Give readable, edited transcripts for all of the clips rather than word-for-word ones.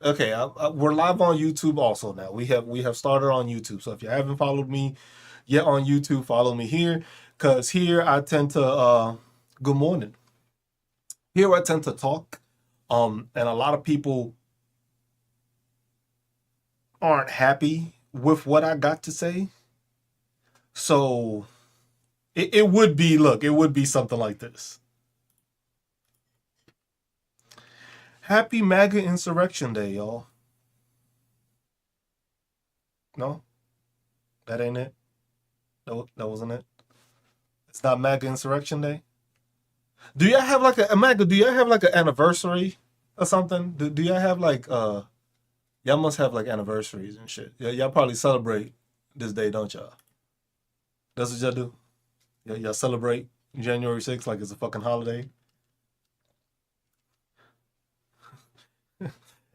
Okay, we're live on YouTube also now. We have started on YouTube. So if you haven't followed me yet on YouTube, follow me here. Cause here I tend to good morning. Here I tend to talk. And a lot of people aren't happy with what I got to say. So it would be look, it would be something like this. Happy MAGA Insurrection Day, y'all. No, that ain't it. That wasn't it. It's not MAGA Insurrection Day. Do y'all have like a MAGA? Do y'all have like an anniversary or something? Do y'all have like y'all must have like anniversaries and shit. Y'all probably celebrate this day, don't y'all? That's what y'all do. Y'all celebrate January 6th like it's a fucking holiday.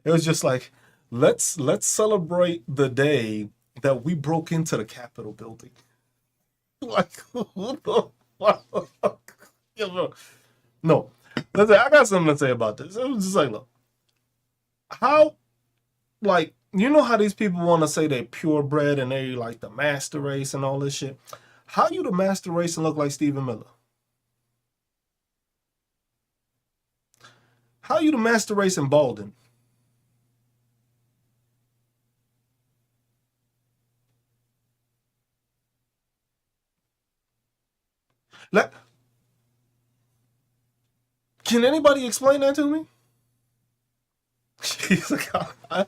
It was just like let's celebrate the day that we broke into the Capitol building. Like who the fuck? No, listen, I got something to say about this. It was just like, look, how like you know how these people want to say they purebred and they like the master race and all this shit. How you the master race and look like Stephen Miller? How you the master race and balding? Like, can anybody explain that to me? He's like, I'm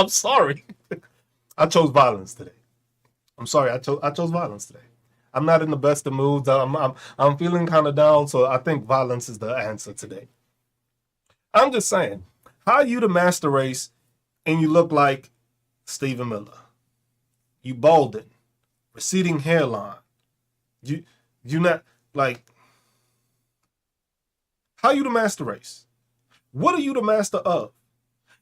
sorry. I chose violence today. I'm sorry. I chose violence today. I'm not in the best of moods. I'm feeling kind of down, so I think violence is the answer today. I'm just saying, how you the master race and you look like Stephen Miller? You balding, receding hairline. You you not like how you the master race? What are you the master of?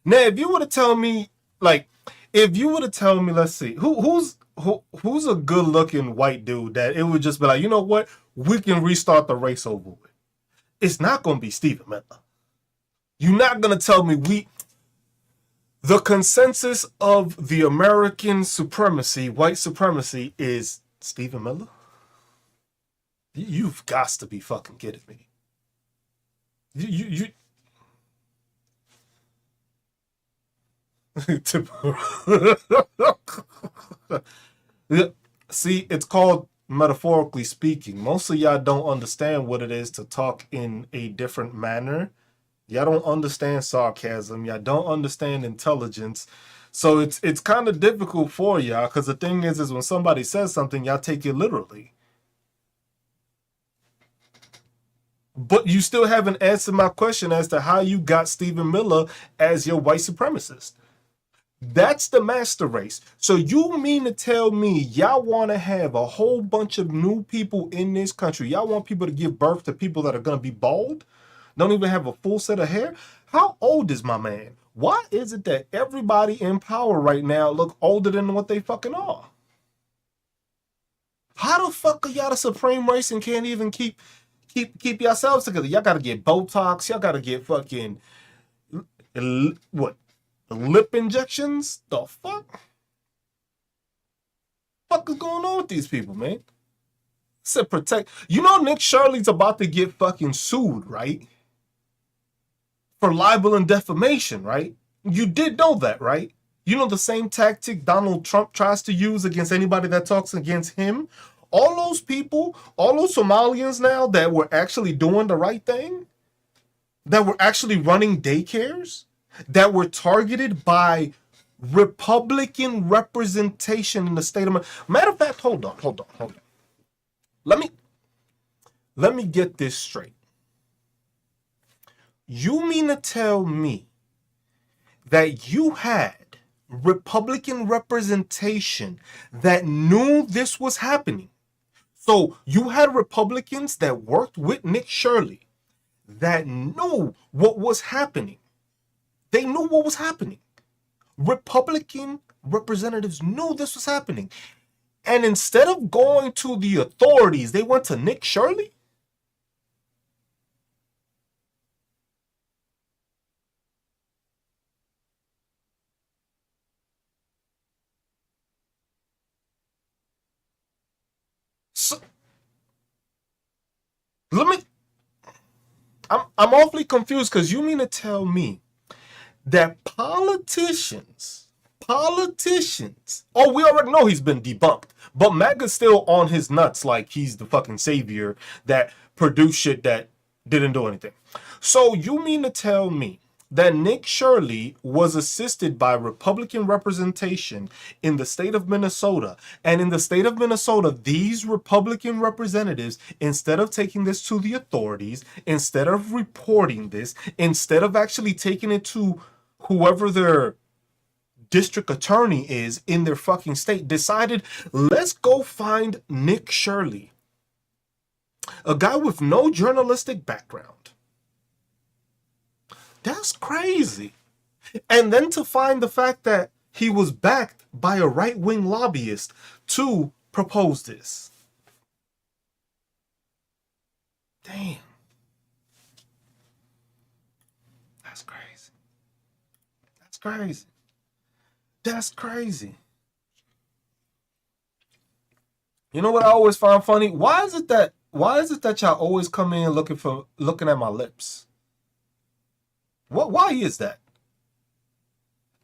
Now, if you were to tell me, like, if you were to tell me, let's see, who's a good looking white dude that it would just be like, you know what, we can restart the race over with. It's not gonna be Stephen Miller. You're not gonna tell me we the consensus of the American supremacy, white supremacy, is Stephen Miller. You've got to be fucking kidding me. You See, it's called metaphorically speaking. Most of y'all don't understand what it is to talk in a different manner. Y'all don't understand sarcasm. Y'all don't understand intelligence. So it's kind of difficult for y'all because the thing is when somebody says something, y'all take it literally. But you still haven't answered my question as to how you got Stephen Miller as your white supremacist. That's the master race. So you mean to tell me y'all want to have a whole bunch of new people in this country? Y'all want people to give birth to people that are going to be bald? Don't even have a full set of hair? How old is my man? Why is it that everybody in power right now look older than what they fucking are? How the fuck are y'all the supreme race and can't even keep yourselves together? Y'all gotta get Botox. Y'all gotta get fucking what lip injections? The fuck is going on with these people, man? Said protect. You know Nick Shirley's about to get fucking sued, right? For libel and defamation, right? You did know that, right? You know the same tactic Donald Trump tries to use against anybody that talks against him. All those people, all those Somalians now that were actually doing the right thing, that were actually running daycares, that were targeted by Republican representation in the state of matter of fact, hold on. Let me let me get this straight. You mean to tell me that you had Republican representation that knew this was happening? So you had Republicans that worked with Nick Shirley that knew what was happening. They knew what was happening. Republican representatives knew this was happening. And instead of going to the authorities, they went to Nick Shirley. Let me. I'm awfully confused because you mean to tell me that politicians. Oh, we already know he's been debunked, but MAGA's still on his nuts like he's the fucking savior that produced shit that didn't do anything. So you mean to tell me that Nick Shirley was assisted by Republican representation in the state of Minnesota. And in the state of Minnesota, these Republican representatives, instead of taking this to the authorities, instead of reporting this, instead of actually taking it to whoever their district attorney is in their fucking state, decided, let's go find Nick Shirley, a guy with no journalistic background. That's crazy. And then to find the fact that he was backed by a right-wing lobbyist to propose this. Damn. That's crazy. That's crazy. That's crazy. You know what I always find funny? Why is it that y'all always come in looking at my lips? Why is that?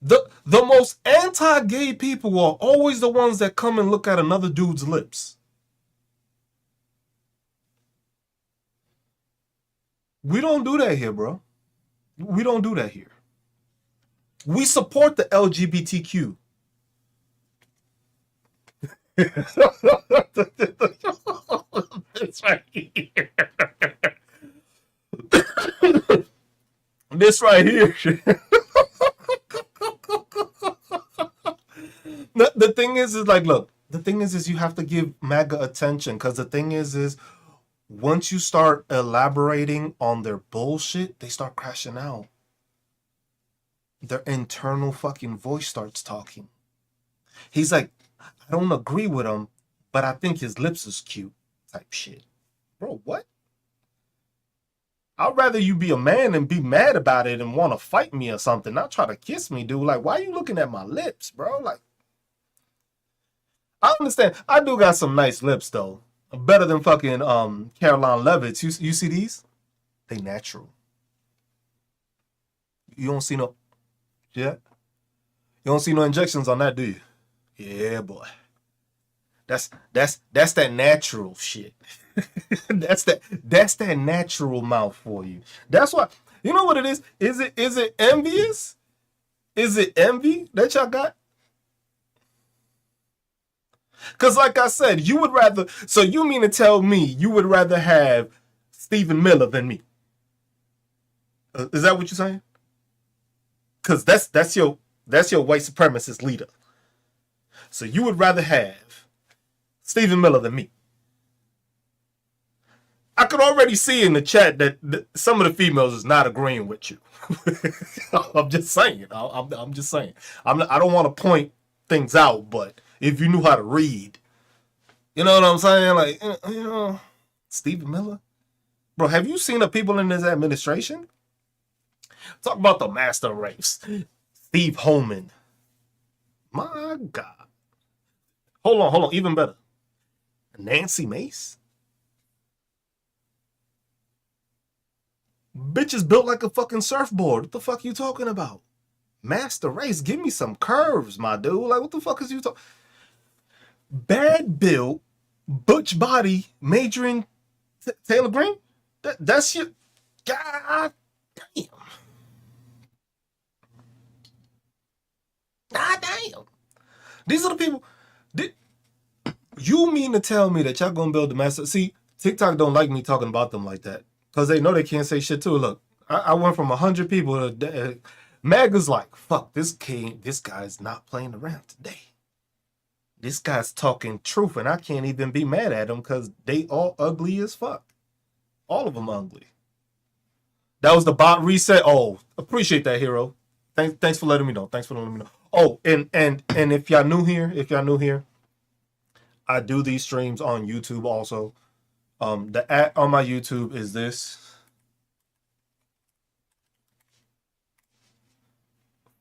The most anti-gay people are always the ones that come and look at another dude's lips. We don't do that here, bro. We don't do that here. We support the LGBTQ. This right here. This right here. The thing is like, look, the thing is you have to give MAGA attention, because the thing is once you start elaborating on their bullshit, they start crashing out. Their internal fucking voice starts talking. He's like, I don't agree with him, but I think his lips is cute, type shit. Bro, what? I'd rather you be a man and be mad about it and want to fight me or something, not try to kiss me, dude. Like, why are you looking at my lips, bro? Like, I understand. I do got some nice lips, though. Better than fucking Caroline Levitt's. You see these? They natural. You don't see no... Yeah? You don't see no injections on that, do you? Yeah, boy. That's that natural shit. that's that natural mouth for you. That's why, you know what it is? Is it envious? Is it envy that y'all got? Because like I said, you would rather, so you mean to tell me you would rather have Stephen Miller than me? Is that what you're saying? Because that's your white supremacist leader. So you would rather have Stephen Miller than me. I could already see in the chat that some of the females is not agreeing with you. I'm just saying. I'm just saying. I don't want to point things out, but if you knew how to read, you know what I'm saying? Like, you know, Stephen Miller. Bro, have you seen the people in this administration? Talk about the master race. Steve Holman. My God. Hold on. Even better. Nancy Mace. Bitch is built like a fucking surfboard. What the fuck are you talking about? Master race. Give me some curves, my dude. Like, what the fuck is you talking? Bad built, butch body, majoring Taylor Green? That's your... God damn. God damn. These are the people... You mean to tell me that y'all gonna build the master... See, TikTok don't like me talking about them like that, because they know they can't say shit too. Look, I went from 100 people to... MAGA's like, fuck, this guy's not playing around today. This guy's talking truth, and I can't even be mad at him because they all ugly as fuck. All of them ugly. That was the bot reset. Oh, appreciate that, hero. Thanks for letting me know. Oh, and if y'all new here, I do these streams on YouTube also. The at on my YouTube is this.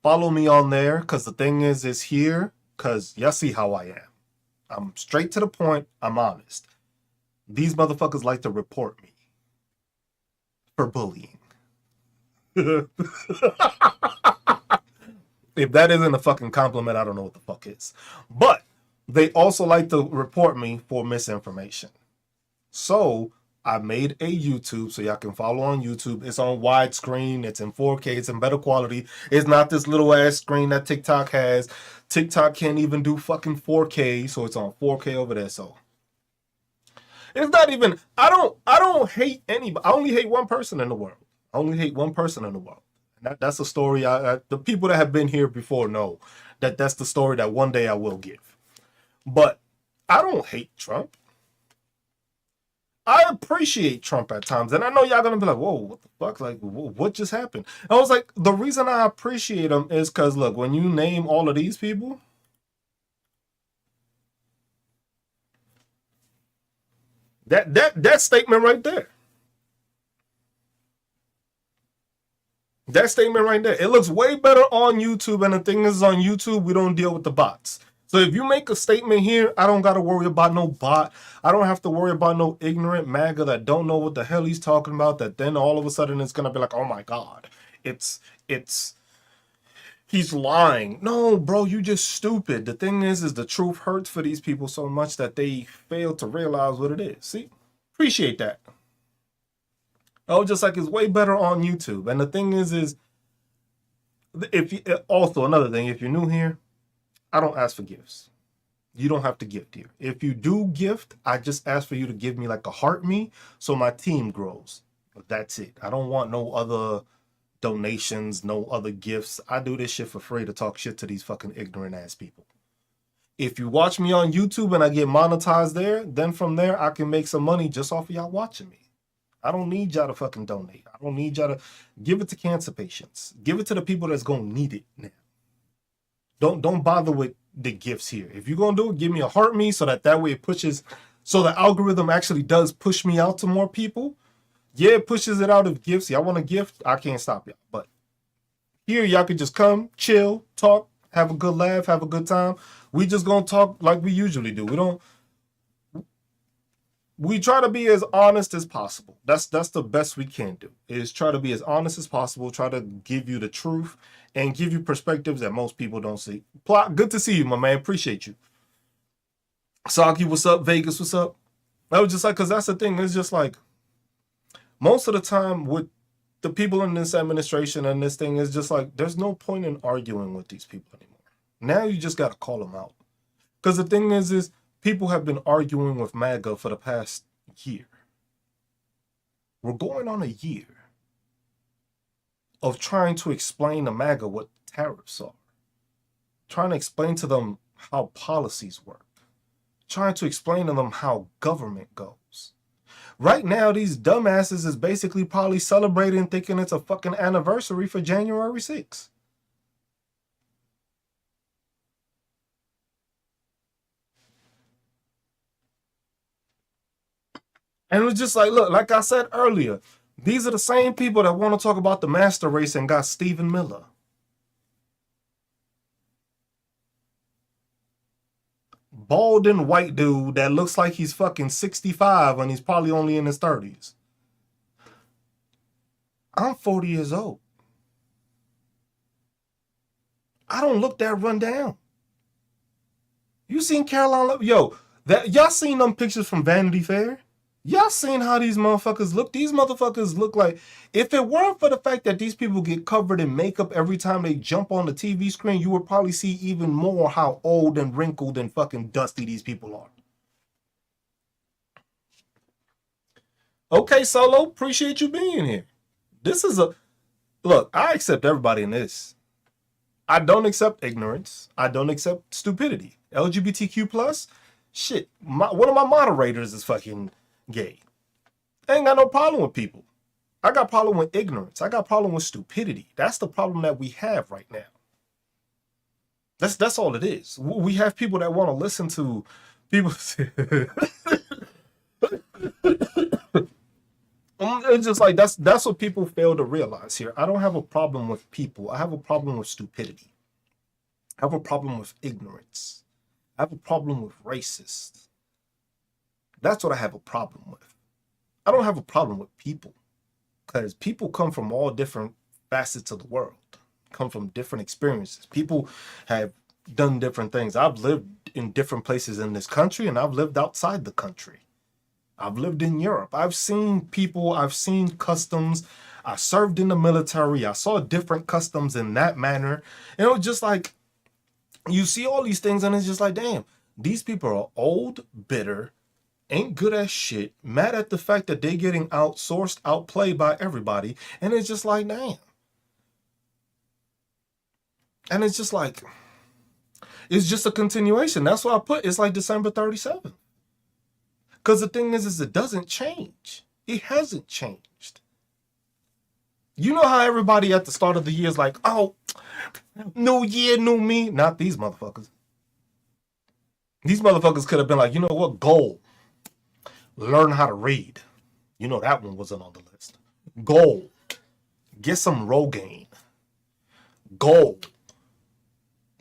Follow me on there, because the thing is here, because y'all see how I am. I'm straight to the point. I'm honest. These motherfuckers like to report me. for bullying. If that isn't a fucking compliment, I don't know what the fuck is. But they also like to report me for misinformation. So I made a YouTube so y'all can follow on YouTube. It's on widescreen. It's in 4K. It's in better quality. It's not this little ass screen that TikTok has. TikTok can't even do fucking 4K, so it's on 4K over there. So it's not even. I don't hate anybody. I only hate one person in the world. I only hate one person in the world. That's a story. The people that have been here before know that that's the story that one day I will give. But I don't hate Trump. I appreciate Trump at times, and I know y'all gonna be like, "Whoa, what the fuck? Like, what just happened?" I was like, the reason I appreciate him is because look, when you name all of these people, that statement right there, that statement right there, it looks way better on YouTube. And the thing is, on YouTube, we don't deal with the bots. So if you make a statement here, I don't got to worry about no bot. I don't have to worry about no ignorant MAGA that don't know what the hell he's talking about. That then all of a sudden it's gonna be like, oh my god, it's he's lying. No, bro, you just stupid. The thing is the truth hurts for these people so much that they fail to realize what it is. See, appreciate that. Oh, just like it's way better on YouTube. And the thing is if you, also another thing, if you're new here, I don't ask for gifts. You don't have to gift here. If you do gift, I just ask for you to give me like a heart me so my team grows. But that's it. I don't want no other donations, no other gifts. I do this shit for free to talk shit to these fucking ignorant ass people. If you watch me on YouTube and I get monetized there, then from there I can make some money just off of y'all watching me. I don't need y'all to fucking donate. I don't need y'all to give it to cancer patients. Give it to the people that's gonna need it now. Don't bother with the gifts here. If you're gonna do it, give me a heart me so that way it pushes, so the algorithm actually does push me out to more people. Yeah, it pushes it out of gifts. Y'all want a gift? I can't stop y'all. But here, y'all can just come, chill, talk, have a good laugh, have a good time. We just gonna talk like we usually do. We try to be as honest as possible. That's the best we can do, is try to be as honest as possible, try to give you the truth and give you perspectives that most people don't see. Plot, good to see you, my man. Appreciate you. Saki, what's up? Vegas, what's up? I was just like, because that's the thing. It's just like, most of the time with the people in this administration and this thing, is just like, there's no point in arguing with these people anymore. Now you just got to call them out. Because the thing is people have been arguing with MAGA for the past year. We're going on a year of trying to explain to MAGA what tariffs are, trying to explain to them how policies work, trying to explain to them how government goes. Right now, these dumbasses is basically probably celebrating, thinking it's a fucking anniversary for January 6th. And it was just like, look, like I said earlier, these are the same people that want to talk about the master race and got Stephen Miller. Balding white dude that looks like he's fucking 65 and he's probably only in his 30s. I'm 40 years old. I don't look that run down. You seen Caroline? Yo, that y'all seen them pictures from Vanity Fair? Y'all seen how these motherfuckers look? These motherfuckers look like, if it weren't for the fact that these people get covered in makeup every time they jump on the TV screen, you would probably see even more how old and wrinkled and fucking dusty these people are. Okay, Solo, appreciate you being here. This is a, look, I accept everybody in this. I don't accept ignorance. I don't accept stupidity. LGBTQ plus, shit. One of my moderators is fucking gay. I ain't got no problem with people. I got problem with ignorance. I got problem with stupidity. That's the problem that we have right now. That's all it is. We have people that want to listen to people. It's just like that's what people fail to realize here. I don't have a problem with people. I have a problem with stupidity. I have a problem with ignorance. I have a problem with racists. That's what I have a problem with. I don't have a problem with people. because people come from all different facets of the world, come from different experiences. People have done different things. I've lived in different places in this country, and I've lived outside the country. I've lived in Europe. I've seen people, I've seen customs. I served in the military. I saw different customs in that manner. And it was just like, you see all these things, and it's just like, damn, these people are old, bitter, ain't good at shit, mad at the fact that they're getting outsourced, outplayed by everybody. And it's just like, damn. And it's just like, it's just a continuation. That's why I put it's like December 37th. Because the thing is it doesn't change. It hasn't changed. You know how everybody at the start of the year is like, oh, new year, new me. Not these motherfuckers. These motherfuckers could have been like, you know what, goal. Learn how to read. You know that one wasn't on the list. Goal. Get some Rogaine. Goal.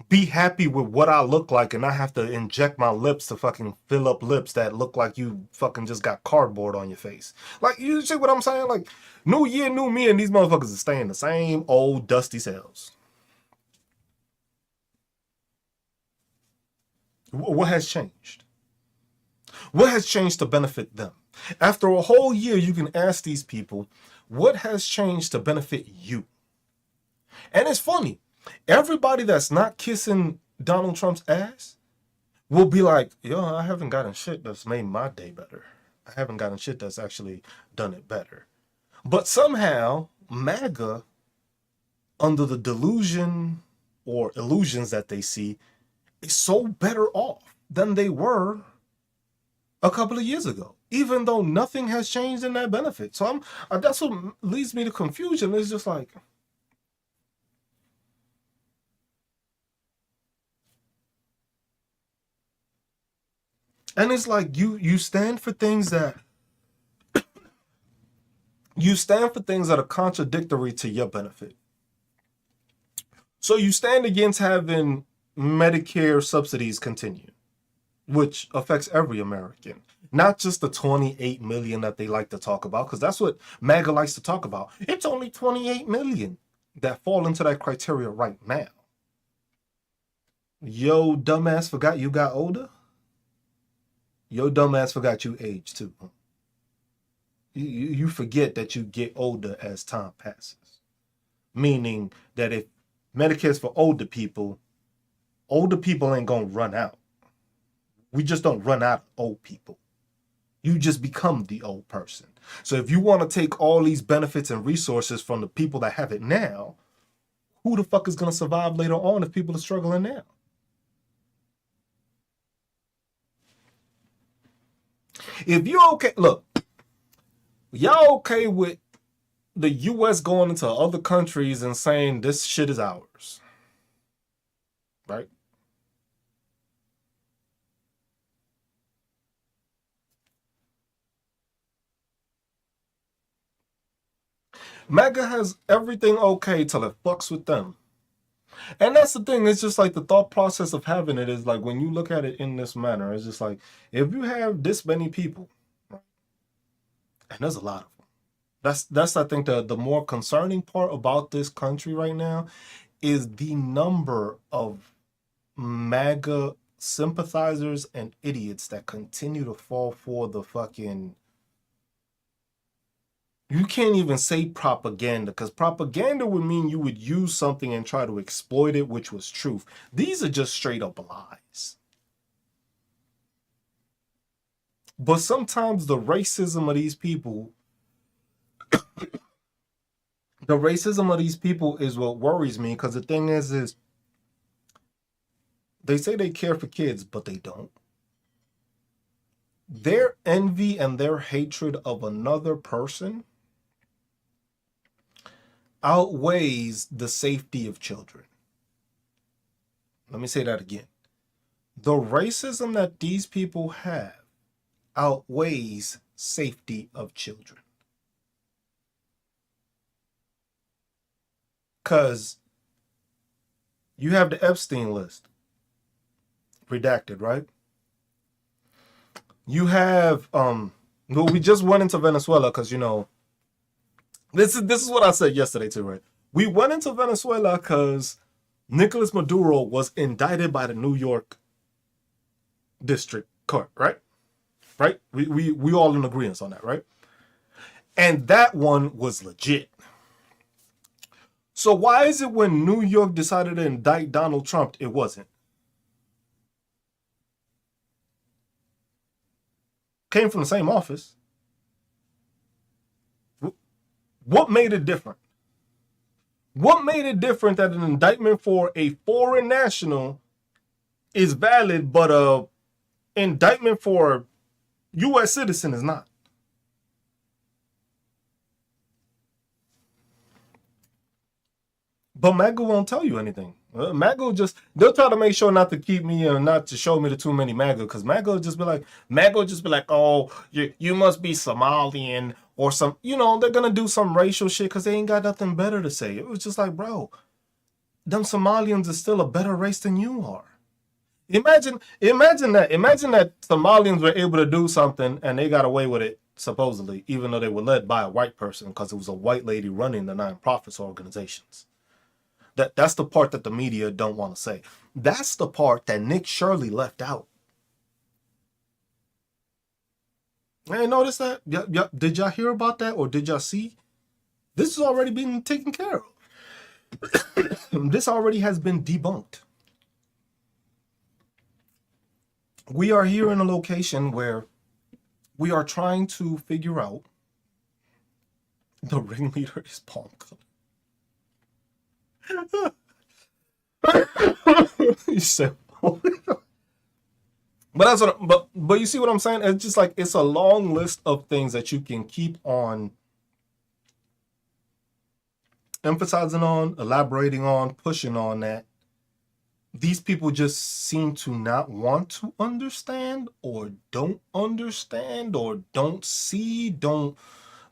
Be happy with what I look like and not have to inject my lips to fucking fill up lips that look like you fucking just got cardboard on your face. Like, you see what I'm saying? Like, new year, new me, and these motherfuckers are staying the same old dusty selves. What has changed? What has changed to benefit them? After a whole year, you can ask these people, what has changed to benefit you? And it's funny. Everybody that's not kissing Donald Trump's ass will be like, yo, I haven't gotten shit that's made my day better. I haven't gotten shit that's actually done it better. But somehow, MAGA, under the delusion or illusions that they see, is so better off than they were a couple of years ago, even though nothing has changed in that benefit. So that's what leads me to confusion. It's just like, and it's like you stand for things that are contradictory to your benefit. So you stand against having Medicare subsidies continue, which affects every American, not just the 28 million that they like to talk about, because that's what MAGA likes to talk about. It's only 28 million that fall into that criteria right now. Yo, dumbass forgot you got older? Your dumbass forgot you aged too. You forget that you get older as time passes. Meaning that if Medicare's for older people ain't gonna run out. We just don't run out of old people. You just become the old person. So if you want to take all these benefits and resources from the people that have it now, who the fuck is gonna survive later on if people are struggling now? If you okay, look, y'all okay with the US going into other countries and saying this shit is ours, right? MAGA has everything okay till it fucks with them. And that's the thing. It's just like the thought process of having it is like when you look at it in this manner, it's just like if you have this many people, and there's a lot of them. That's I think the more concerning part about this country right now is the number of MAGA sympathizers and idiots that continue to fall for the fucking. You can't even say propaganda because propaganda would mean you would use something and try to exploit it, which was truth. These are just straight up lies. But sometimes the racism of these people, is what worries me because the thing is they say they care for kids, but they don't. Their envy and their hatred of another person outweighs the safety of children. Let me say that again. The racism that these people have outweighs safety of children. Because you have the Epstein list, redacted, right? You have, well, we just went into Venezuela because, This is what I said yesterday too, right? We went into Venezuela because Nicolas Maduro was indicted by the New York District Court, right? Right? We all in agreement on that, right? And that one was legit. So why is it when New York decided to indict Donald Trump, it wasn't? Came from the same office. What made it different? What made it different that an indictment for a foreign national is valid, but a indictment for a U.S. citizen is not? But MAGA won't tell you anything. MAGA just, they'll try to make sure not to keep me and not to show me the too many MAGA, because MAGA will just be like, oh, you must be Somalian or some, they're going to do some racial shit because they ain't got nothing better to say. It was just like, bro, them Somalians is still a better race than you are. Imagine that Somalians were able to do something and they got away with it, supposedly, even though they were led by a white person because it was a white lady running the nonprofits organizations. That's the part that the media don't want to say. That's the part that Nick Shirley left out. Hey, notice that? Did y'all hear about that, or did y'all see? This has already been taken care of. This already has been debunked. We are here in a location where we are trying to figure out the ringleader is palm color. You said, but that's what. But you see what I'm saying? It's just like it's a long list of things that you can keep on emphasizing on, elaborating on, pushing on that. These people just seem to not want to understand, or don't understand, or don't see, don't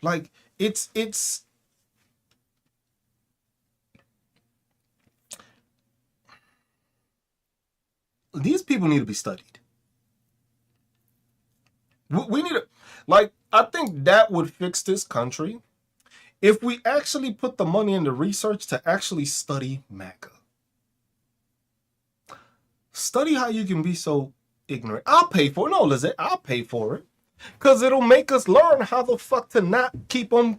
like. It's these people need to be studied. We need to, like, I think that would fix this country if we actually put the money into research to actually study MAGA. Study how you can be so ignorant. I'll pay for it. No, Lizette, I'll pay for it. Because it'll make us learn how the fuck to not keep on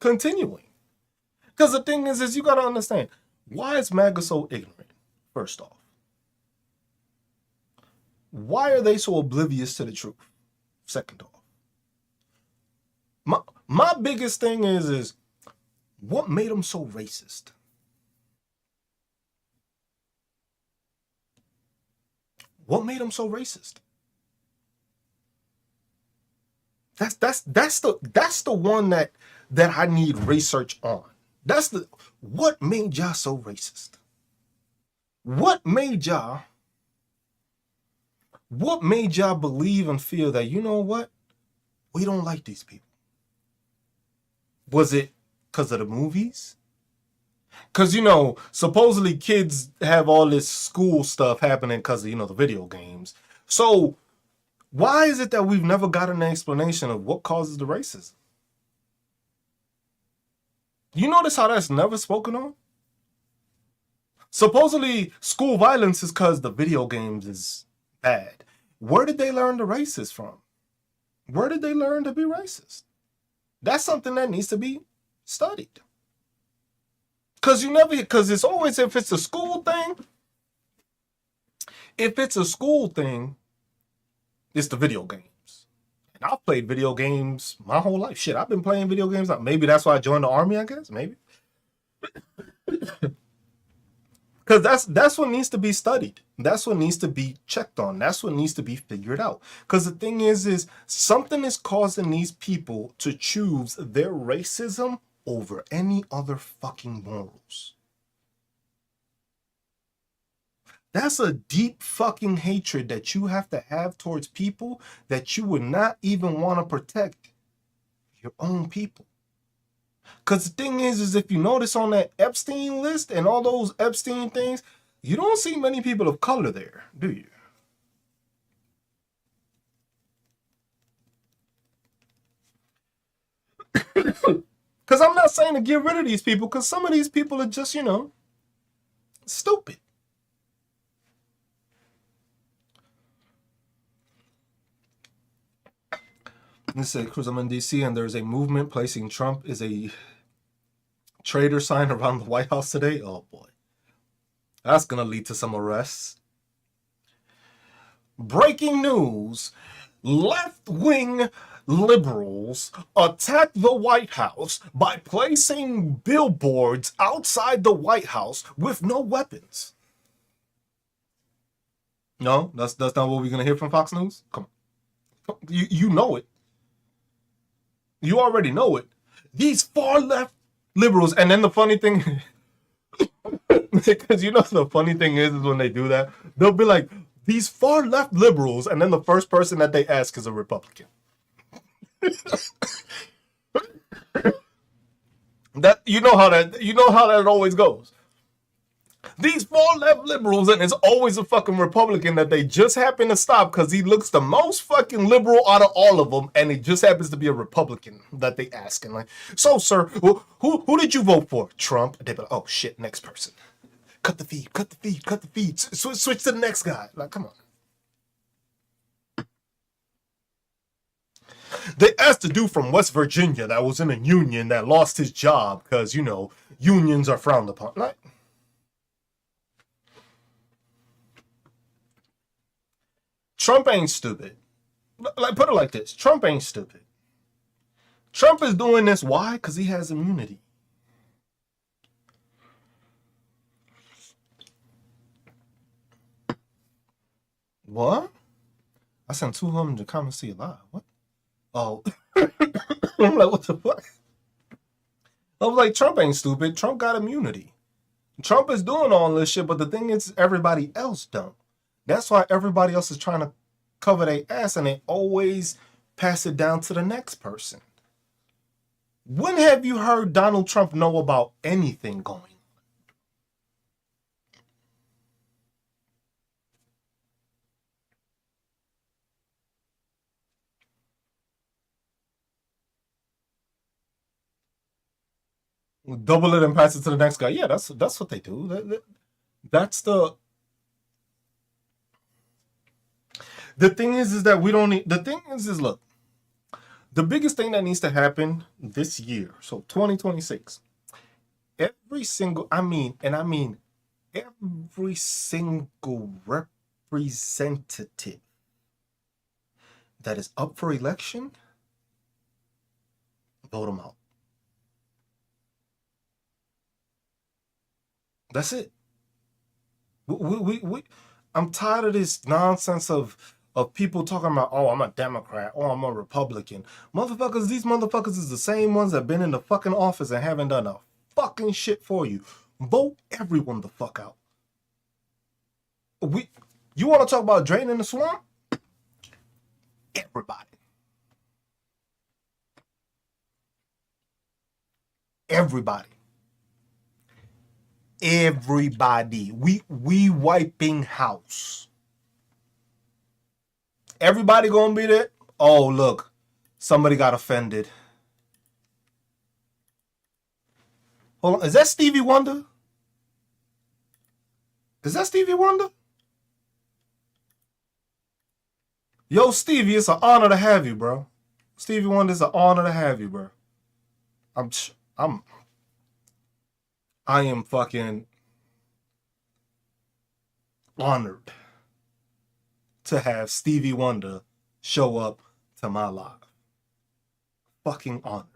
continuing. Because the thing is you got to understand, why is MAGA so ignorant, first off? Why are they so oblivious to the truth? Second off. My biggest thing is what made them so racist? What made them so racist? That's the one that I need research on. That's the what made y'all so racist? What made y'all believe and feel that, you know what? We don't like these people. Was it because of the movies? Because, supposedly kids have all this school stuff happening because of, the video games. So why is it that we've never gotten an explanation of what causes the racism? You notice how that's never spoken on? Supposedly school violence is because the video games is bad. Where did they learn the racist from? Where did they learn to be racist? That's something that needs to be studied. Because it's always, if it's a school thing, it's the video games. And I've played video games my whole life. Shit, I've been playing video games. Maybe that's why I joined the army, I guess. Maybe. Because that's what needs to be studied. That's what needs to be checked on. That's what needs to be figured out. Because the thing is something is causing these people to choose their racism over any other fucking morals. That's a deep fucking hatred that you have to have towards people that you would not even want to protect your own people. Because the thing is if you notice on that Epstein list and all those Epstein things, you don't see many people of color there, do you? Because I'm not saying to get rid of these people, because some of these people are just, stupid. This said, Cruz, I'm in DC, and there's a movement placing Trump is a traitor sign around the White House today. Oh boy, that's gonna lead to some arrests. Breaking news: left-wing liberals attack the White House by placing billboards outside the White House with no weapons. No, that's not what we're gonna hear from Fox News. Come on, you know it. You already know it. These far left liberals, and then the funny thing, because the funny thing is when they do that, they'll be like, these far left liberals, and then the first person that they ask is a Republican. That you know how that always goes. These far left liberals, and it's always a fucking Republican that they just happen to stop because he looks the most fucking liberal out of all of them, and it just happens to be a Republican that they ask. And like, so sir, who did you vote for? Trump. And they be like, oh shit, next person. Cut the feed. Switch to the next guy. Like, come on. They asked a dude from West Virginia that was in a union that lost his job because, unions are frowned upon. Like, Trump ain't stupid. Like, put it like this. Trump ain't stupid. Trump is doing this. Why? Because he has immunity. What? I sent 200 comments to you live. What? Oh. I'm like, what the fuck? I was like, Trump ain't stupid. Trump got immunity. Trump is doing all this shit, but the thing is, everybody else don't. That's why everybody else is trying to cover their ass, and they always pass it down to the next person. When have you heard Donald Trump know about anything going on? Double it and pass it to the next guy. Yeah, that's what they do. That's the thing is that we don't need. The thing is look. The biggest thing that needs to happen this year, so 2026, every single representative that is up for election, vote them out. That's it. I'm tired of this nonsense of people talking about, oh, I'm a Democrat, oh, I'm a Republican. Motherfuckers, these motherfuckers is the same ones that been in the fucking office and haven't done a fucking shit for you. Vote everyone the fuck out. You want to talk about draining the swamp? Everybody. We wiping house. Everybody gonna be there. Oh, look, somebody got offended. Hold on, is that Stevie Wonder? Yo, Stevie, it's an honor to have you, bro. Stevie Wonder, it's an honor to have you, bro. I am fucking honored to have Stevie Wonder show up to my live. Fucking honored.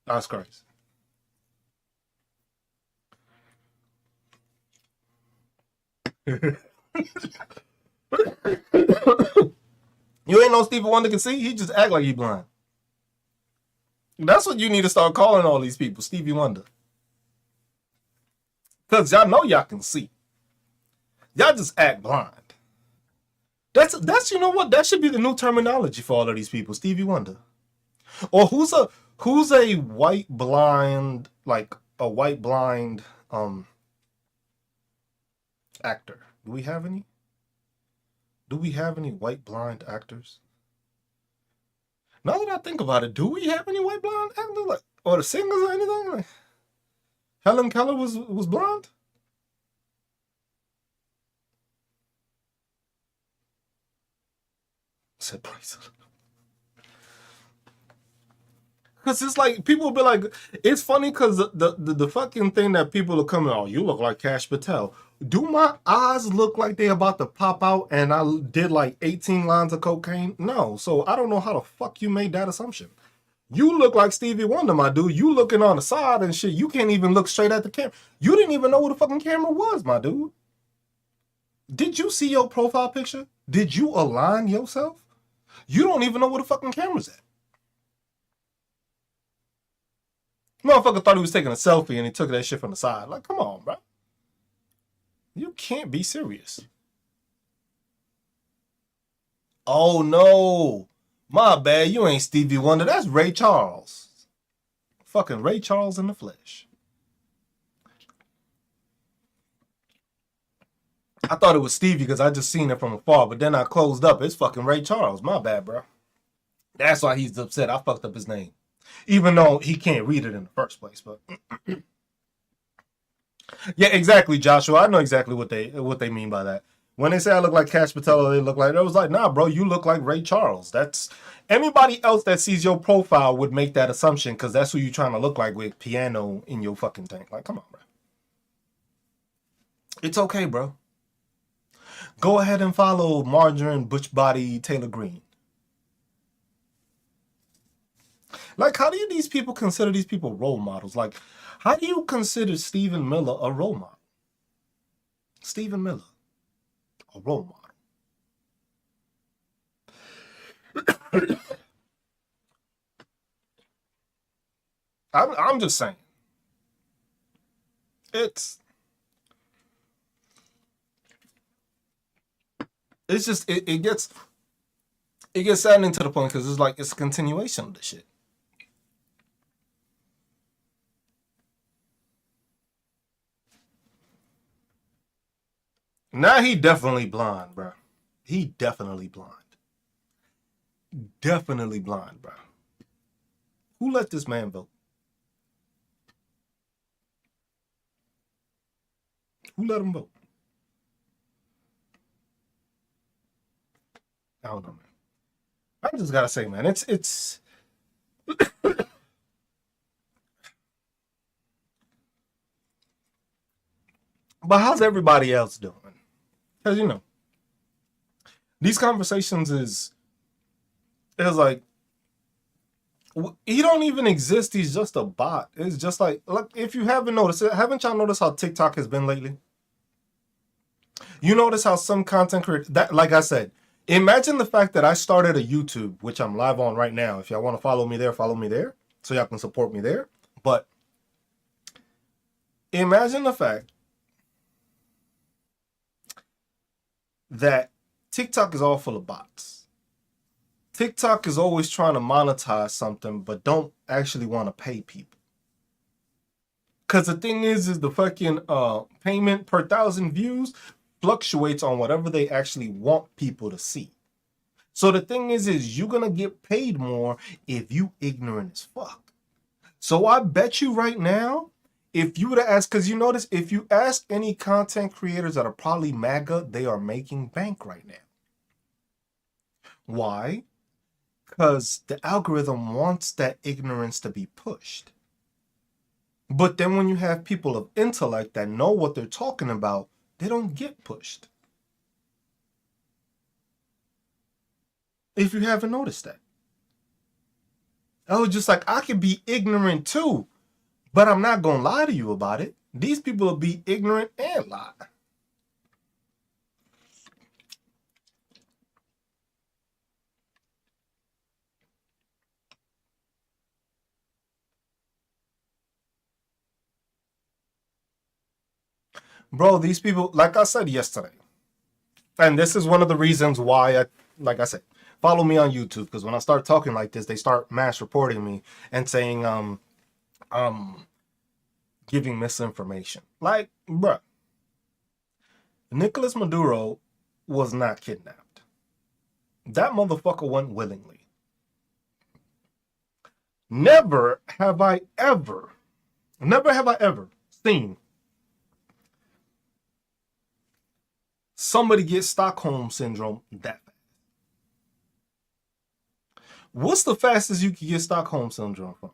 That's crazy. You ain't no Stevie Wonder can see? He just act like he blind. That's what you need to start calling all these people, Stevie Wonder. Because y'all know y'all can see. Y'all just act blind. That's you know what? That should be the new terminology for all of these people, Stevie Wonder. Or who's a white blind, like a white blind actor? Do we have any? Do we have any white blind actors? Now that I think about it, do we have any white blind actors? Like, or the singers or anything. Like Helen Keller was blonde. Said Bryson. Cause it's like people will be like, it's funny because the fucking thing that people are coming, oh, you look like Cash Patel. Do my eyes look like they about to pop out and I did like 18 lines of cocaine? No. So I don't know how the fuck you made that assumption. You look like Stevie Wonder, my dude. You looking on the side and shit. You can't even look straight at the camera. You didn't even know what the fucking camera was, my dude. Did you see your profile picture? Did you align yourself? You don't even know where the fucking camera's at. Motherfucker thought he was taking a selfie and he took that shit from the side. Like, come on, bro. You can't be serious. Oh, no. My bad. You ain't Stevie Wonder. That's Ray Charles. Fucking Ray Charles in the flesh. I thought it was Stevie because I just seen it from afar, but then I closed up. It's fucking Ray Charles. My bad, bro. That's why he's upset. I fucked up his name. Even though he can't read it in the first place, but yeah, exactly, Joshua. I know exactly what they mean by that. When they say I look like Cash Patel, they look like, I was like, nah, bro, you look like Ray Charles. That's anybody else that sees your profile would make that assumption because that's who you trying to look like with piano in your fucking thing. Like, come on, bro. It's okay, bro. Go ahead and follow Margarine Butch Body Taylor Green. Like, how do these people consider these people role models? Like, how do you consider Stephen Miller a role model? Stephen Miller, a role model. I'm just saying. It's just it gets saddening to the point because it's like it's a continuation of the shit. Now he definitely blind, bro. He definitely blind. Definitely blind, bro. Who let this man vote? Who let him vote? I don't know, man. I just gotta say, man, it's. But how's everybody else doing? Because these conversations is like he don't even exist. He's just a bot. It's just like, look, if you haven't noticed it, haven't y'all noticed how TikTok has been lately? You notice how some content creators, that, like I said, imagine the fact that I started a YouTube, which I'm live on right now. If y'all want to follow me there, so y'all can support me there. But imagine the fact that TikTok is all full of bots. TikTok is always trying to monetize something, but don't actually want to pay people. Because the thing is the fucking payment per 1,000 views fluctuates on whatever they actually want people to see. So the thing is you're going to get paid more if you ignorant as fuck. So I bet you right now, if you were to ask, because you notice, if you ask any content creators that are probably MAGA, they are making bank right now. Why? Because the algorithm wants that ignorance to be pushed. But then when you have people of intellect that know what they're talking about, they don't get pushed. If you haven't noticed that. I was just like, I could be ignorant too, but I'm not going to lie to you about it. These people will be ignorant and lie. Bro, these people, like I said yesterday, and this is one of the reasons why like I said, follow me on YouTube, because when I start talking like this, they start mass reporting me and saying, giving misinformation. Like, bruh, Nicolas Maduro was not kidnapped. That motherfucker went willingly. Never have I ever seen somebody get Stockholm syndrome that fast. What's the fastest you can get Stockholm syndrome from?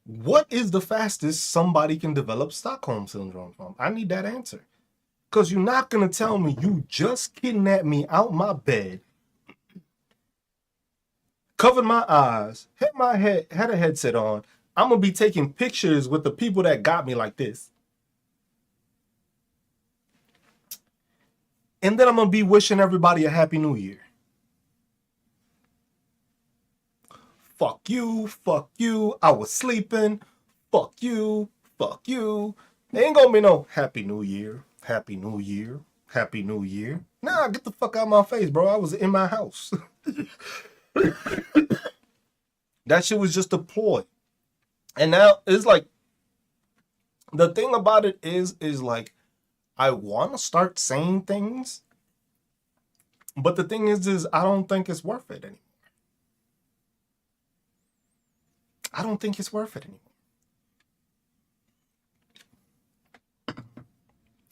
What is the fastest somebody can develop Stockholm syndrome from? I need that answer. Because you're not going to tell me you just kidnapped me out my bed, covered my eyes, had a headset on. I'm going to be taking pictures with the people that got me like this. And then I'm going to be wishing everybody a happy new year. Fuck you, I was sleeping. Fuck you. There ain't going to be no happy new year. Nah, get the fuck out of my face, bro. I was in my house. That shit was just a ploy. And now it's like, the thing about it is like, I want to start saying things, but the thing is I don't think it's worth it anymore.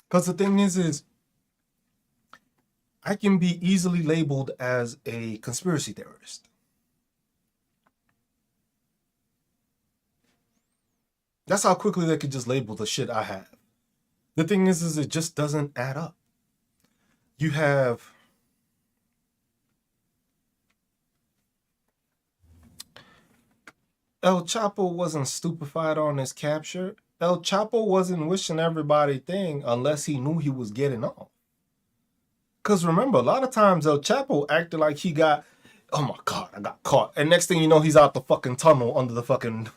Because the thing is I can be easily labeled as a conspiracy theorist. That's how quickly they could just label the shit I have. The thing is it just doesn't add up. You have El Chapo wasn't stupefied on his capture. El Chapo wasn't wishing everybody thing unless he knew he was getting off. Because remember, a lot of times El Chapo acted like he got, oh my God, I got caught. And next thing you know, he's out the fucking tunnel under the fucking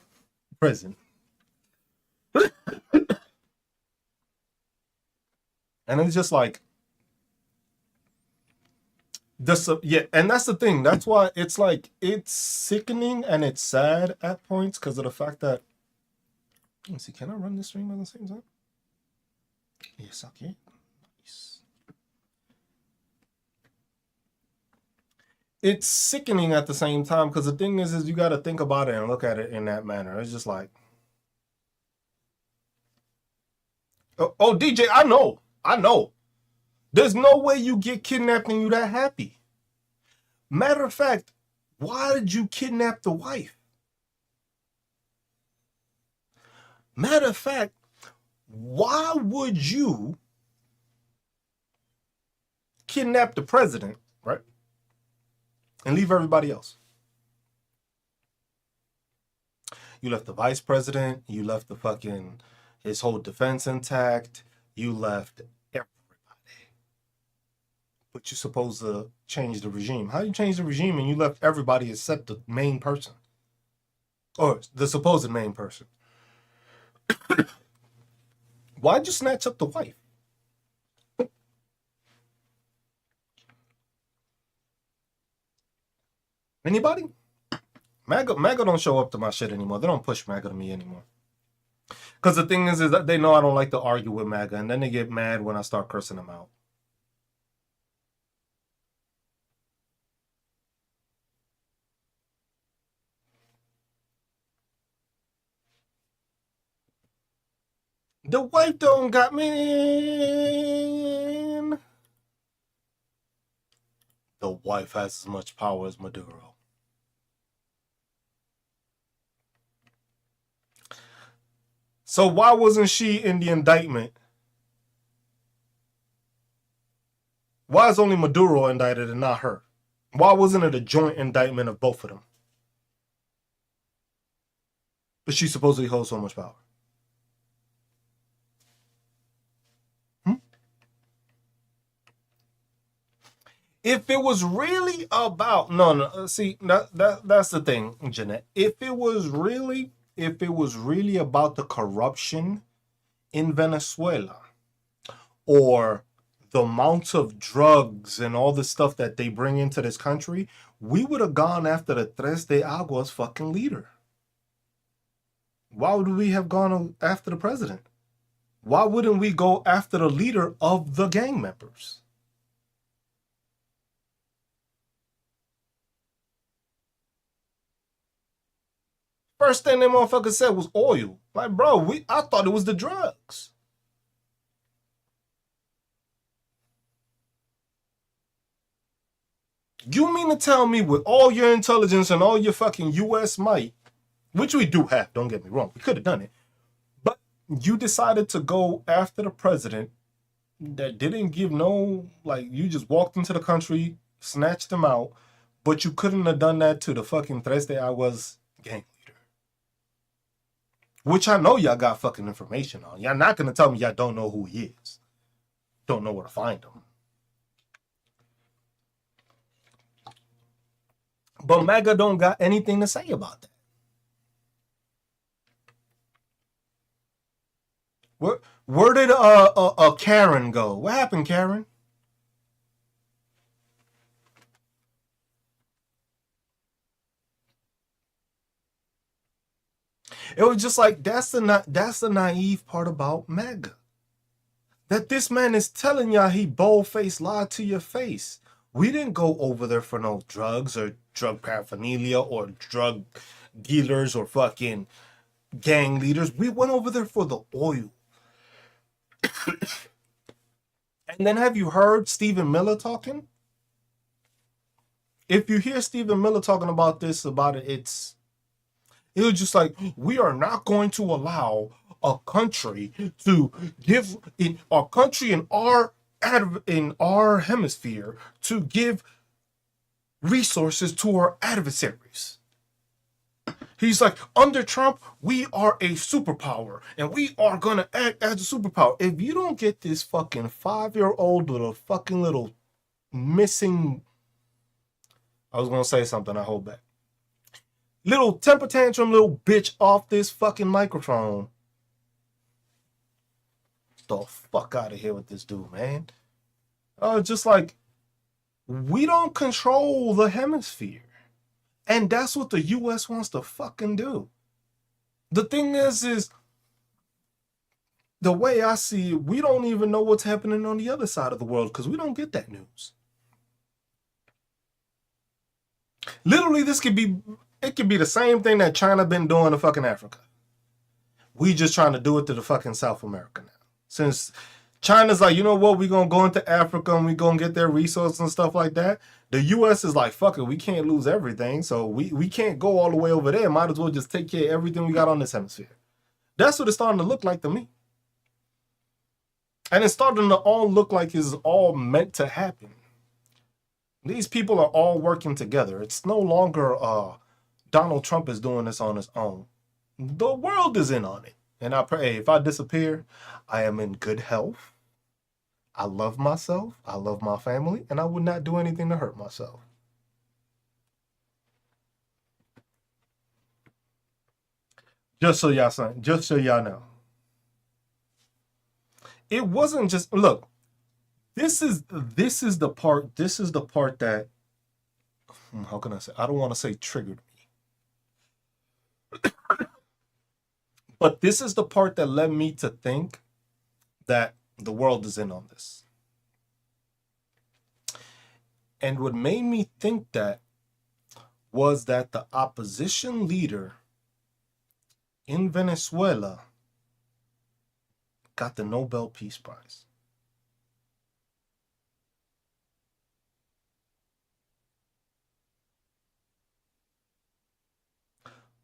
prison. And it's just like, this, yeah, and that's the thing. That's why it's like, it's sickening and it's sad at points because of the fact that, let me see, can I run this stream at the same time? Yes, I can. Nice. It's sickening at the same time because the thing is you got to think about it and look at it in that manner. It's just like, oh, DJ, I know. There's no way you get kidnapped and you that happy. Matter of fact, why did you kidnap the wife? Matter of fact, why would you kidnap the president, right? And leave everybody else? You left the vice president, you left the fucking, his whole defense intact, you left everybody. But you're supposed to change the regime. How do you change the regime and you left everybody except the main person? Or the supposed main person? Why'd you snatch up the wife? Anybody? MAGA don't show up to my shit anymore. They don't push MAGA to me anymore. Because the thing is that they know I don't like to argue with MAGA, and then they get mad when I start cursing them out. The wife don't got me in. The wife has as much power as Maduro. So why wasn't she in the indictment? Why is only Maduro indicted and not her? Why wasn't it a joint indictment of both of them? But she supposedly holds so much power. If it was really about see that's the thing, Jeanette. If it was really about the corruption in Venezuela, or the amount of drugs and all the stuff that they bring into this country, we would have gone after the Tres de Aguas fucking leader. Why would we have gone after the president? Why wouldn't we go after the leader of the gang members? First thing that motherfucker said was oil. Like, bro, I thought it was the drugs. You mean to tell me with all your intelligence and all your fucking US might, which we do have, don't get me wrong, we could have done it, but you decided to go after the president that didn't give no, like, you just walked into the country, snatched him out, but you couldn't have done that to the fucking Tres de Aguas gang leader. Which I know y'all got fucking information on. Y'all not gonna tell me y'all don't know who he is. Don't know where to find him. But MAGA don't got anything to say about that. Where did Karen go? What happened, Karen? It was just like that's the naive part about MAGA. That this man is telling y'all he bold-faced lied to your face. We didn't go over there for no drugs or drug paraphernalia or drug dealers or fucking gang leaders. We went over there for the oil. And then have you heard Stephen Miller talking? If you hear Stephen Miller talking about this, about it, it was just like, we are not going to allow a country to give in our country in our hemisphere to give resources to our adversaries. He's like, under Trump, we are a superpower and we are gonna act as a superpower. If you don't get this fucking 5-year-old little missing, I was gonna say something, I hold back. Little temper tantrum little bitch off this fucking microphone. The fuck out of here with this dude, man. Just like, we don't control the hemisphere. And that's what the US wants to fucking do. The thing is the way I see it, we don't even know what's happening on the other side of the world because we don't get that news. Literally, it could be the same thing that China been doing to fucking Africa. We just trying to do it to the fucking South America now. Since China's like, you know what, we're going to go into Africa and we're going to get their resources and stuff like that. The U.S. is like, fuck it, we can't lose everything. So we can't go all the way over there. Might as well just take care of everything we got on this hemisphere. That's what it's starting to look like to me. And it's starting to all look like it's all meant to happen. These people are all working together. It's no longer Donald Trump is doing this on his own. The world is in on it. And I pray, if I disappear, I am in good health. I love myself. I love my family. And I would not do anything to hurt myself. Just so y'all know. It wasn't just, look, this is the part that, how can I say, I don't want to say triggered me. But this is the part that led me to think that the world is in on this. And what made me think that was that the opposition leader in Venezuela got the Nobel Peace Prize.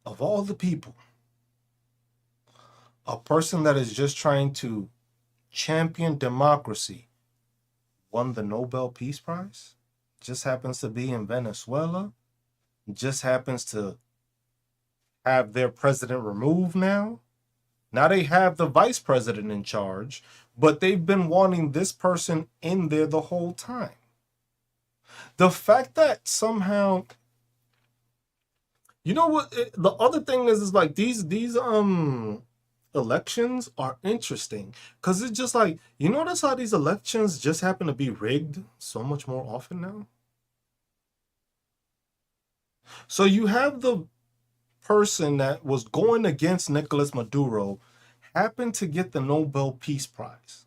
Of all the people, a person that is just trying to champion democracy won the Nobel Peace Prize? Just happens to be in Venezuela? Just happens to have their president removed now? Now they have the vice president in charge, but they've been wanting this person in there the whole time. The fact that somehow, you know what, the other thing is like these elections are interesting because it's just like, you notice how these elections just happen to be rigged so much more often now? So you have the person that was going against Nicolas Maduro happened to get the Nobel Peace Prize.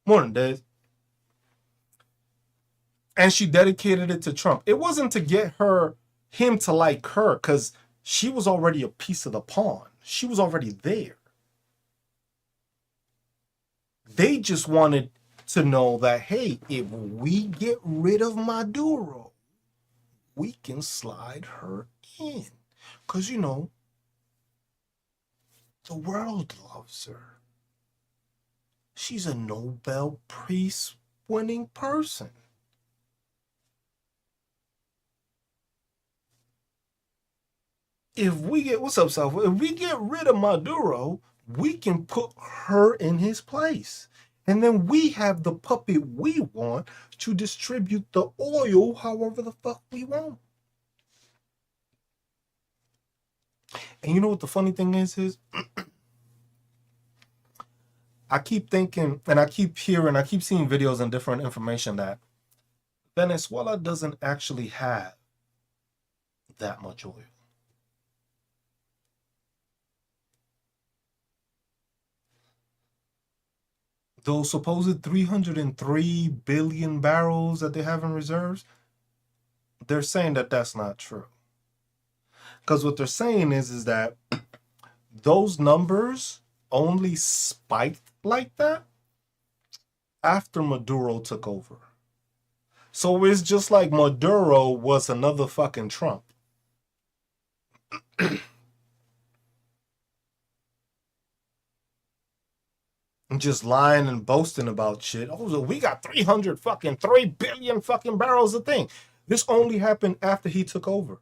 Morning, Dave. And she dedicated it to Trump. It wasn't to get him to like her, because she was already a piece of the pawn. She was already there. They just wanted to know that, hey, if we get rid of Maduro, we can slide her in. Because, you know, the world loves her. She's a Nobel Peace winning person. If we get, what's up, South? If we get rid of Maduro, we can put her in his place. And then we have the puppet we want to distribute the oil however the fuck we want. And you know what the funny thing is I keep thinking, and I keep hearing, I keep seeing videos and different information that Venezuela doesn't actually have that much oil. Those supposed 303 billion barrels that they have in reserves, they're saying that that's not true. Because what they're saying is that those numbers only spiked like that after Maduro took over. So it's just like Maduro was another fucking Trump. And just lying and boasting about shit. Oh, so we got 3 billion fucking barrels of thing. This only happened after he took over.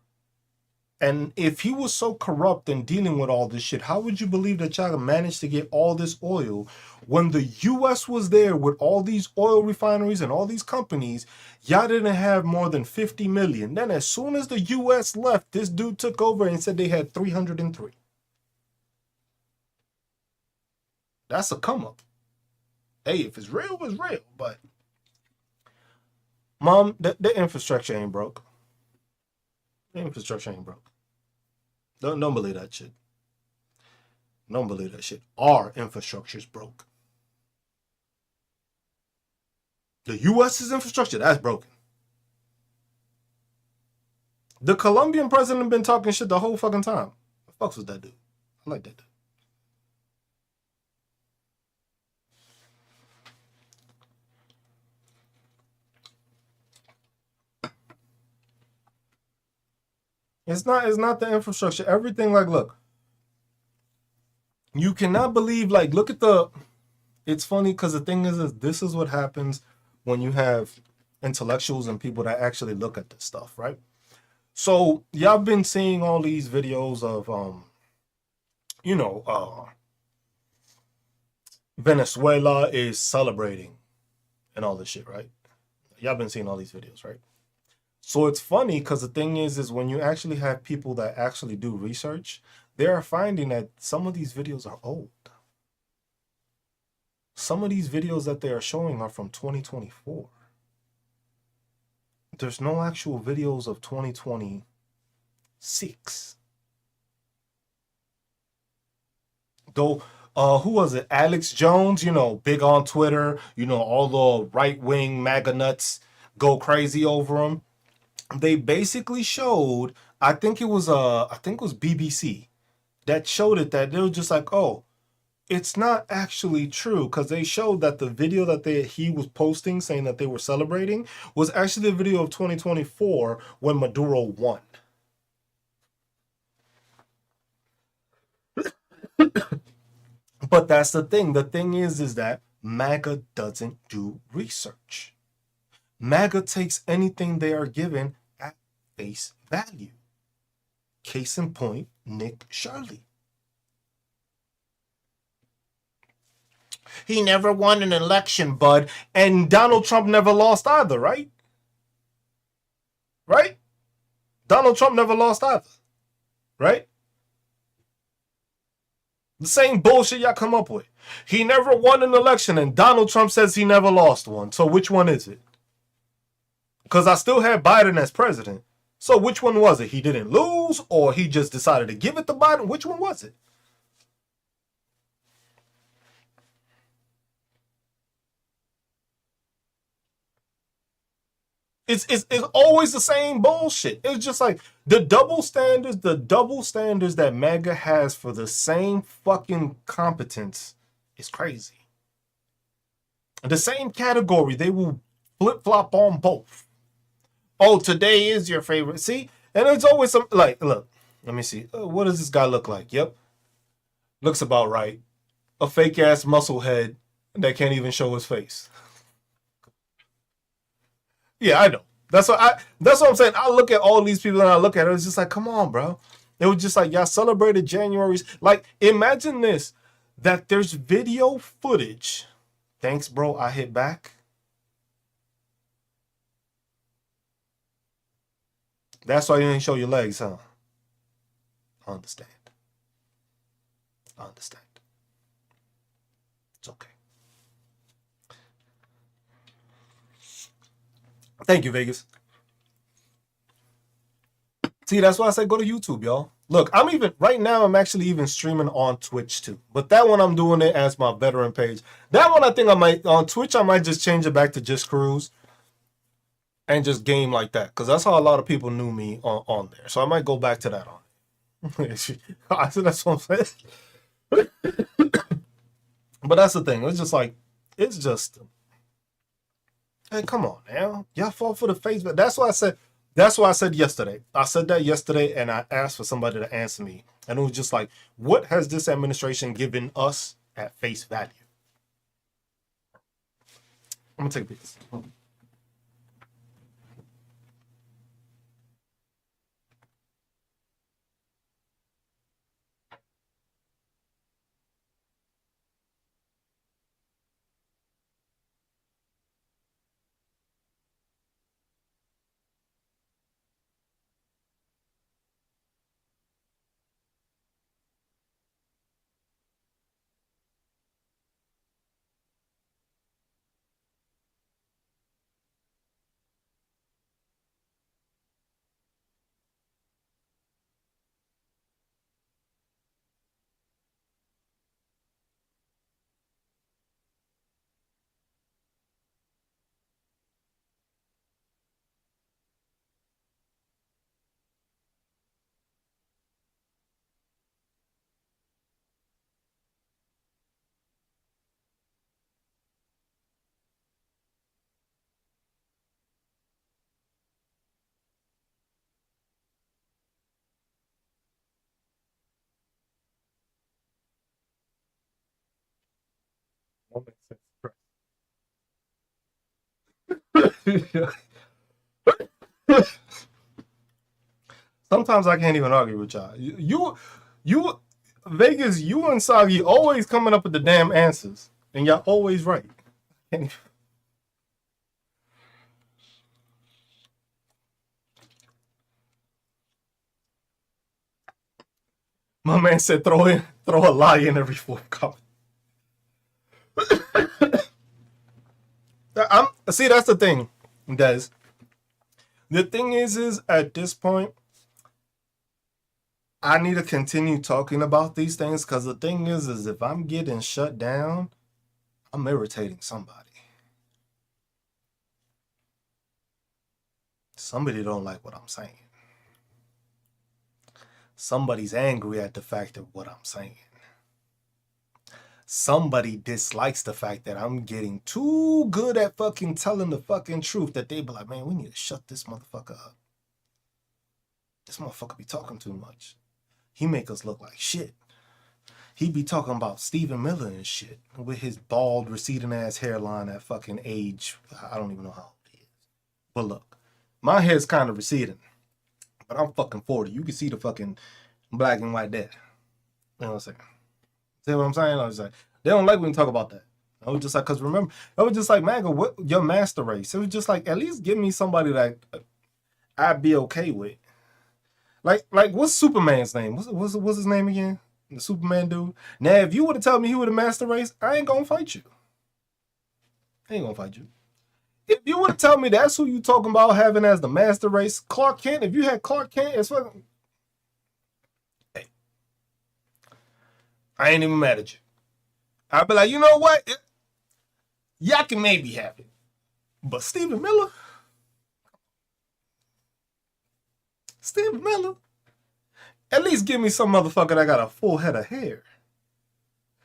And if he was so corrupt and dealing with all this shit, how would you believe that y'all managed to get all this oil when the US was there with all these oil refineries and all these companies? Y'all didn't have more than 50 million. Then as soon as the US left, this dude took over and said they had 303. That's a come up. Hey, if it's real, it's real. But Mom, the infrastructure ain't broke. The infrastructure ain't broke. Don't believe that shit. Don't believe that shit. Our infrastructure's broke. The US's infrastructure, that's broken. The Colombian president been talking shit the whole fucking time. What the fuck was that dude? I like that dude. It's not the infrastructure. Everything, like, look. You cannot believe, like, look at the, it's funny because the thing is this is what happens when you have intellectuals and people that actually look at this stuff, right? So y'all been seeing all these videos of Venezuela is celebrating and all this shit, right? Y'all been seeing all these videos, right? So it's funny because the thing is when you actually have people that actually do research, they are finding that some of these videos are old. Some of these videos that they are showing are from 2024. There's no actual videos of 2026. Though, who was it? Alex Jones, big on Twitter, all the right-wing MAGA nuts go crazy over him. They basically showed, I think it was BBC that showed it, that they were just like, oh, it's not actually true, because they showed that the video that he was posting saying that they were celebrating was actually a video of 2024 when Maduro won. But that's the thing. The thing is that MAGA doesn't do research. MAGA takes anything they are given at face value. Case in point, Nick Shirley. He never won an election, bud. And Donald Trump never lost either, right? Right? Donald Trump never lost either. Right? The same bullshit y'all come up with. He never won an election, and Donald Trump says he never lost one. So which one is it? Because I still had Biden as president. So which one was it? He didn't lose, or he just decided to give it to Biden? Which one was it? It's always the same bullshit. It's just like the double standards that MAGA has for the same fucking competence is crazy. The same category, they will flip flop on both. Oh, today is your favorite. See, and it's always some like, look, let me see. What does this guy look like? Yep, looks about right. A fake ass muscle head that can't even show his face. Yeah, I know. That's what I'm saying. I look at all these people and I look at it, it's just like, come on, bro. It was just like y'all celebrated January's. Like, imagine this, that there's video footage. Thanks, bro. I hit back. That's why you didn't show your legs, huh? I understand. I understand. It's okay. Thank you, Vegas. See, that's why I said go to YouTube, y'all. Look, I'm even right now. I'm actually even streaming on Twitch too. But that one, I'm doing it as my veteran page. That one, I think I might on Twitch. I might just change it back to just cruise and just game like that because that's how a lot of people knew me on there. So I might go back to that on. That's what I'm saying. But that's the thing. It's just like it's just. Hey, come on now. Y'all fall for the face, but that's why I said. That's why I said yesterday. I said that yesterday, and I asked for somebody to answer me, and it was just like, what has this administration given us at face value? I'm gonna take a piece. Sometimes I can't even argue with y'all. You, Vegas, you and Sagi always coming up with the damn answers, and y'all always right. My man said throw a lie in every fourth comment. See, that's the thing, Des. The thing is at this point, I need to continue talking about these things because the thing is if I'm getting shut down, I'm irritating somebody. Somebody don't like what I'm saying. Somebody's angry at the fact of what I'm saying. Somebody dislikes the fact that I'm getting too good at fucking telling the fucking truth that they be like, man, we need to shut this motherfucker up. This motherfucker be talking too much. He make us look like shit. He be talking about Stephen Miller and shit with his bald, receding ass hairline at fucking age. I don't even know how old he is. But look, my hair's kind of receding, but I'm fucking 40. You can see the fucking black and white there. You know what I'm saying? See what I'm saying? I was like, they don't like when we talk about that. I was just like, cause remember, I was just like, man, what your master race? It was just like, at least give me somebody that I'd be okay with. Like what's Superman's name? What's his name again? The Superman dude. Now, if you would have told me he would have master race, I ain't gonna fight you. I ain't gonna fight you. If you would have told me that's who you talking about having as the master race, Clark Kent. If you had Clark Kent, it's fucking. Hey, I ain't even mad at you. I'd be like, you know what? Y'all can maybe have it, but Stephen Miller. Steve Miller. At least give me some motherfucker that got a full head of hair.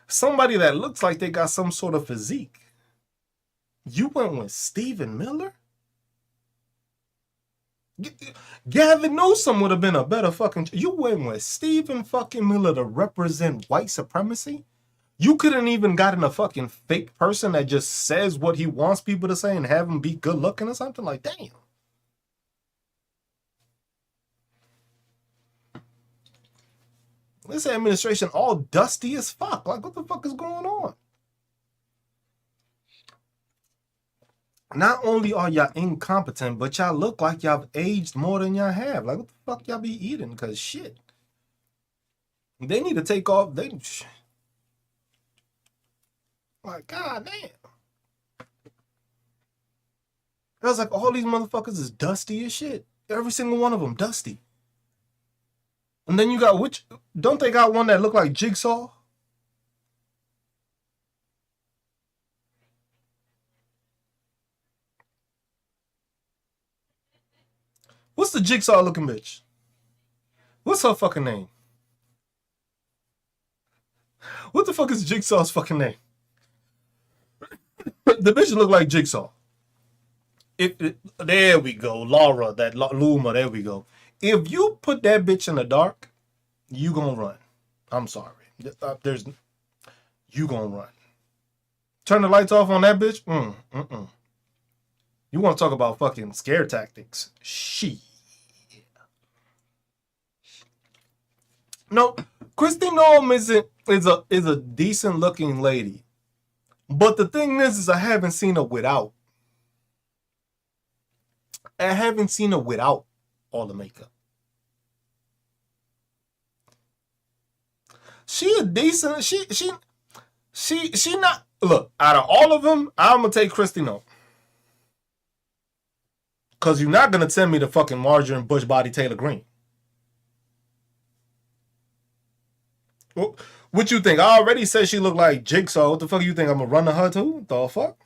Somebody that looks like they got some sort of physique. You went with Stephen Miller? Gavin Newsom would have been a better fucking. You went with Stephen fucking Miller to represent white supremacy? You couldn't even gotten a fucking fake person that just says what he wants people to say and have him be good looking or something? Like, damn. This administration all dusty as fuck. Like, what the fuck is going on? Not only are y'all incompetent, but y'all look like y'all have aged more than y'all have. Like, what the fuck y'all be eating? Because shit. They need to take off. Like, god damn. I was like, all these motherfuckers is dusty as shit. Every single one of them dusty. And then you got which? Don't they got one that look like Jigsaw? What's the Jigsaw looking bitch? What's her fucking name? What the fuck is Jigsaw's fucking name? The bitch look like Jigsaw. There we go. Laura, that Luma, there we go. If you put that bitch in the dark, you gonna run. I'm sorry. You gonna run. Turn the lights off on that bitch? You want to talk about fucking scare tactics? She. No, Kristi Noem is a decent looking lady. But the thing is I haven't seen her without. I haven't seen her without all the makeup. She a decent. She not. Look, out of all of them, I'm gonna take Kristi Noem. Cause you're not gonna send me the fucking Marjorie Bush body Taylor Greene. What you think? I already said she looked like Jigsaw. What the fuck you think? I'm gonna run to her too? The fuck?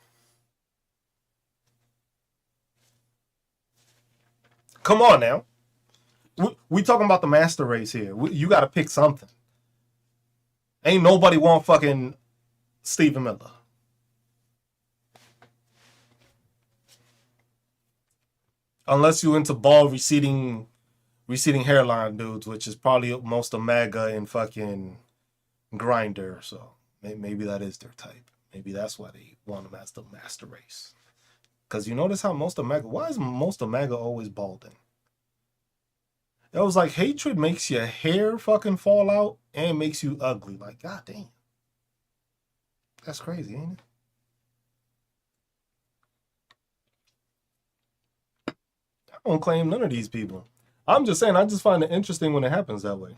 Come on now. We talking about the master race here. You got to pick something. Ain't nobody want fucking Stephen Miller. Unless you into bald receding hairline dudes, which is probably most of MAGA and fucking Grinder. So maybe that is their type. Maybe that's why they want them as the master race. Because you notice how most of MAGA, why is most of MAGA always balding? It was like hatred makes your hair fucking fall out and makes you ugly. Like, god damn. That's crazy, ain't it? I don't claim none of these people. I'm just saying, I just find it interesting when it happens that way.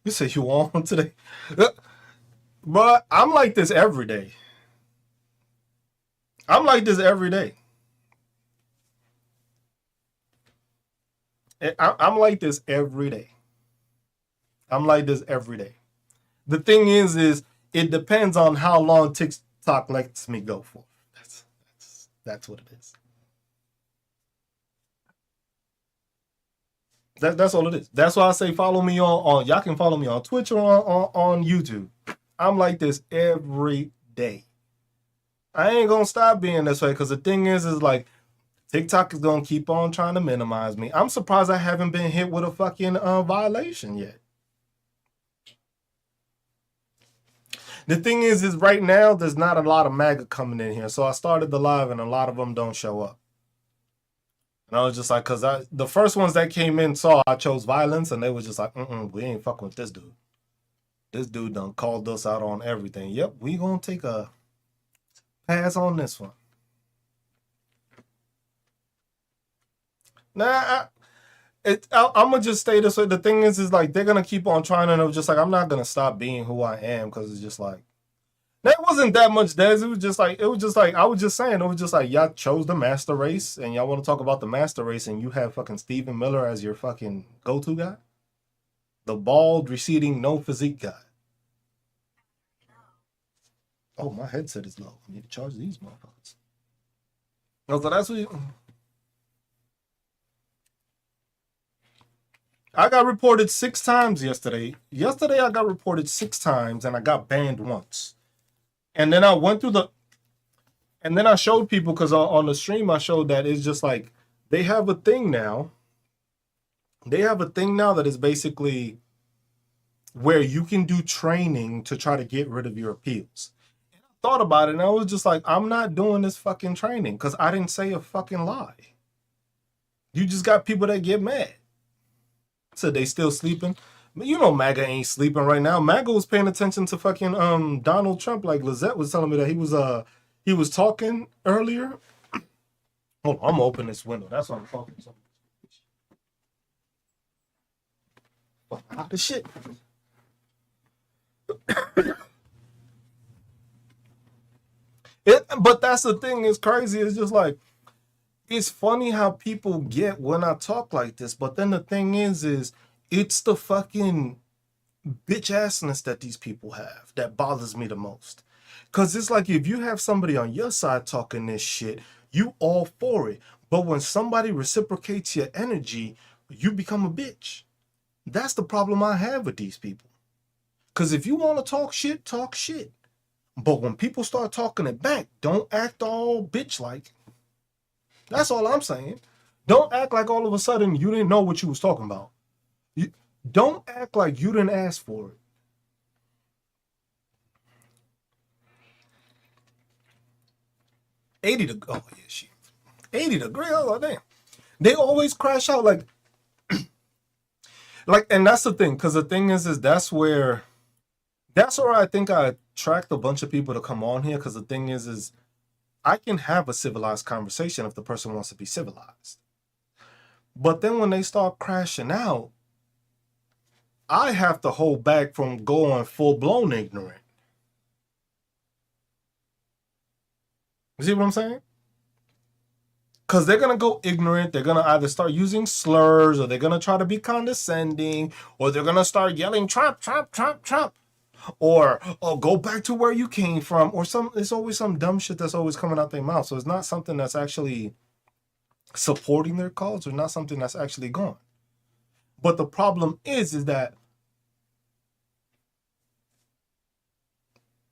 You say you want today? But I'm like this every day. I'm like this every day. I'm like this every day. I'm like this every day. The thing is it depends on how long TikTok lets me go for. That's what it is. That's all it is. That's why I say follow me on y'all can follow me on Twitch or on YouTube. I'm like this every day. I ain't gonna stop being this way because the thing is like TikTok is gonna keep on trying to minimize me. I'm surprised I haven't been hit with a fucking violation yet. The thing is right now there's not a lot of MAGA coming in here, so I started the live and a lot of them don't show up. And I was just like, cause the first ones that came in saw I chose violence, and they was just like, we ain't fucking with this dude. This dude done called us out on everything. Yep, we gonna take a pass on this one. Nah, I'm gonna just stay this way. The thing is like they're gonna keep on trying, and it was just like I'm not gonna stop being who I am because it's just like that wasn't that much Des. It was just like I was just saying it was just like y'all chose the master race, and y'all want to talk about the master race, and you have fucking Stephen Miller as your fucking go-to guy, the bald, receding, no physique guy. Oh, my headset is low. I need to charge these motherfuckers. Oh, so that's what. I got reported 6 times yesterday. Yesterday I got reported 6 times and I got banned once. And then I went through the and then I showed people because on the stream I showed that it's just like they have a thing now. They have a thing now that is basically where you can do training to try to get rid of your appeals. And I thought about it and I was just like, I'm not doing this fucking training because I didn't say a fucking lie. You just got people that get mad. So they still sleeping. You know MAGA ain't sleeping right now. MAGA was paying attention to fucking Donald Trump, like Lizette was telling me that he was talking earlier. Hold on, I'm gonna open this window. That's why I'm talking so hot as shit. But that's the thing, it's crazy. It's just like it's funny how people get when I talk like this, but then the thing is it's the fucking bitch assness that these people have that bothers me the most. Cause it's like if you have somebody on your side talking this shit, you all for it. But when somebody reciprocates your energy, you become a bitch. That's the problem I have with these people. Cause if you want to talk shit, talk shit. But when people start talking it back, don't act all bitch like. That's all I'm saying. Don't act like all of a sudden you didn't know what you was talking about. You, don't act like you didn't ask for it. 80 to oh yeah, shit. 80 degrees. Oh damn. They always crash out and that's the thing, because the thing is that's where I think I attract a bunch of people to come on here, because the thing is I can have a civilized conversation if the person wants to be civilized. But then when they start crashing out, I have to hold back from going full blown ignorant. You see what I'm saying? Because they're going to go ignorant. They're going to either start using slurs or they're going to try to be condescending or they're going to start yelling, Trump, Trump, Trump, Trump. Or, oh, go back to where you came from. Or it's always some dumb shit that's always coming out their mouth. So it's not something that's actually supporting their cause or not something that's actually going. But the problem is that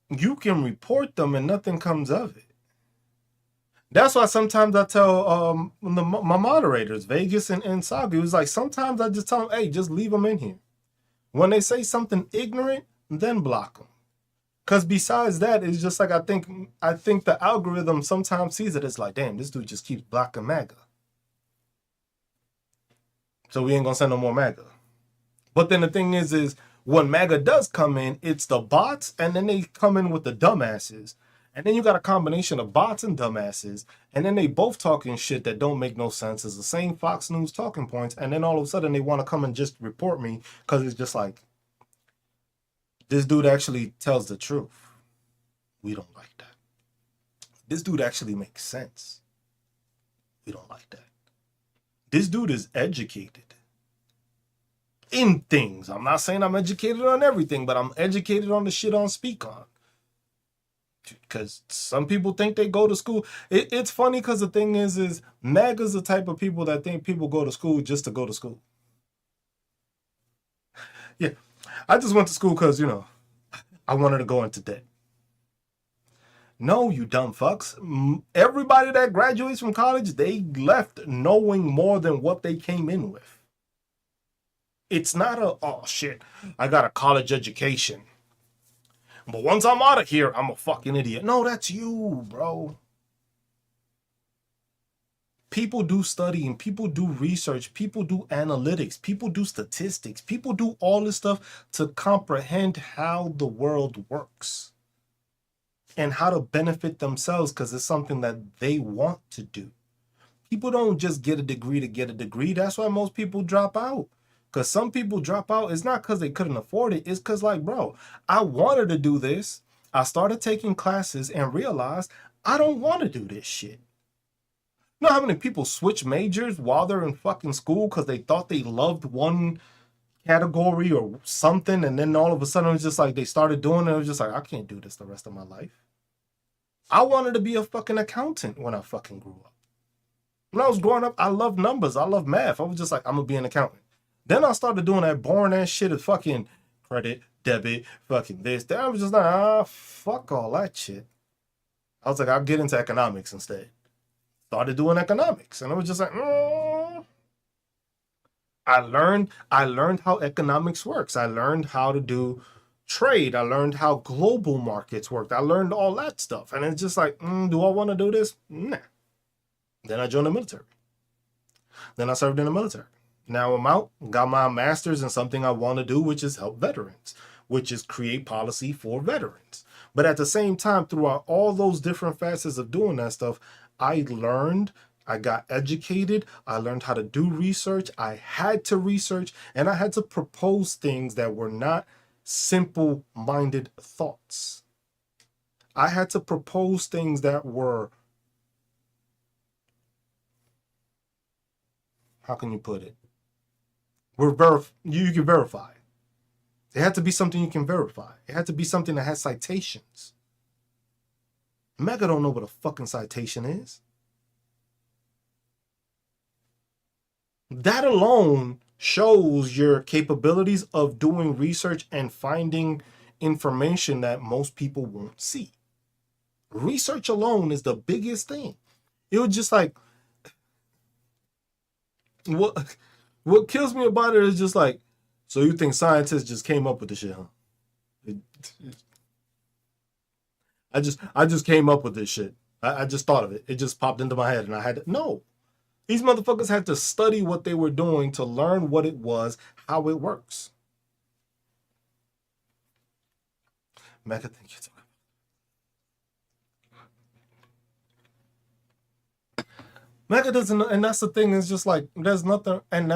you can report them and nothing comes of it. That's why sometimes I tell my moderators, Vegas and Sabi, it was like sometimes I just tell them, hey, just leave them in here. When they say something ignorant, then block them. Because besides that, it's just like I think the algorithm sometimes sees it as like, damn, this dude just keeps blocking MAGA. So we ain't gonna send no more MAGA. But then the thing is when MAGA does come in, it's the bots, and then they come in with the dumbasses. And then you got a combination of bots and dumbasses, and then they both talking shit that don't make no sense. It's the same Fox News talking points, and then all of a sudden they want to come and just report me because it's just like, this dude actually tells the truth. We don't like that. This dude actually makes sense. We don't like that. This dude is educated in things. I'm not saying I'm educated on everything, but I'm educated on the shit on Speak On. Because some people think they go to school. It's funny because the thing is MAGA's the type of people that think people go to school just to go to school. Yeah, I just went to school because, I wanted to go into debt. No, you dumb fucks. Everybody that graduates from college, they left knowing more than what they came in with. It's not oh shit, I got a college education. But once I'm out of here, I'm a fucking idiot. No, that's you, bro. People do studying, people do research, people do analytics, people do statistics, people do all this stuff to comprehend how the world works and how to benefit themselves because it's something that they want to do. People don't just get a degree to get a degree. That's why most people drop out. Because some people drop out, it's not because they couldn't afford it. It's because, like, bro, I wanted to do this. I started taking classes and realized I don't want to do this shit. You know how many people switch majors while they're in fucking school because they thought they loved one category or something, and then all of a sudden it was just like they started doing it. It was just like, I can't do this the rest of my life. I wanted to be a fucking accountant when I fucking grew up. When I was growing up, I loved numbers. I loved math. I was just like, I'm going to be an accountant. Then I started doing that boring ass shit of fucking credit, debit, fucking this. That I was just like, fuck all that shit. I was like, I'll get into economics instead. Started doing economics, and I was just like, I learned how economics works. I learned how to do trade. I learned how global markets worked. I learned all that stuff, and it's just like, do I want to do this? Nah. Then I joined the military. Then I served in the military. Now I'm out, got my master's in something I want to do, which is help veterans, which is create policy for veterans. But at the same time, throughout all those different facets of doing that stuff, I learned, I got educated, I learned how to do research, I had to research, and I had to propose things that were not simple-minded thoughts. I had to propose things that were, how can you put it? You can verify. It had to be something you can verify. It had to be something that has citations. Mega don't know what a fucking citation is. That alone shows your capabilities of doing research and finding information that most people won't see. Research alone is the biggest thing. It was just like, what kills me about it is just like, so you think scientists just came up with the shit, huh? I just came up with this shit. I just thought of it. It just popped into my head, and I had to, no. These motherfuckers had to study what they were doing to learn what it was, how it works. Mecca, thank you. Mecca doesn't, and that's the thing. It's just like there's nothing, and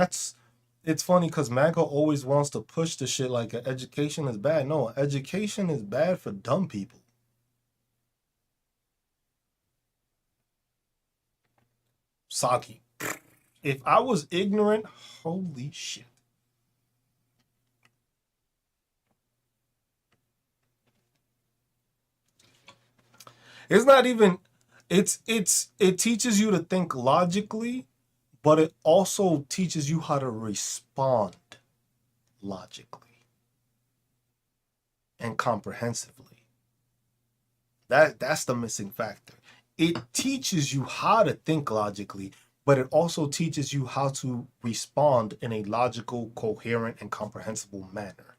it's funny because MAGA always wants to push the shit like education is bad. No, education is bad for dumb people. Saki. If I was ignorant, holy shit. It's not even, it teaches you to think logically, but it also teaches you how to respond logically and comprehensively. That's the missing factor. It teaches you how to think logically, but it also teaches you how to respond in a logical, coherent, and comprehensible manner.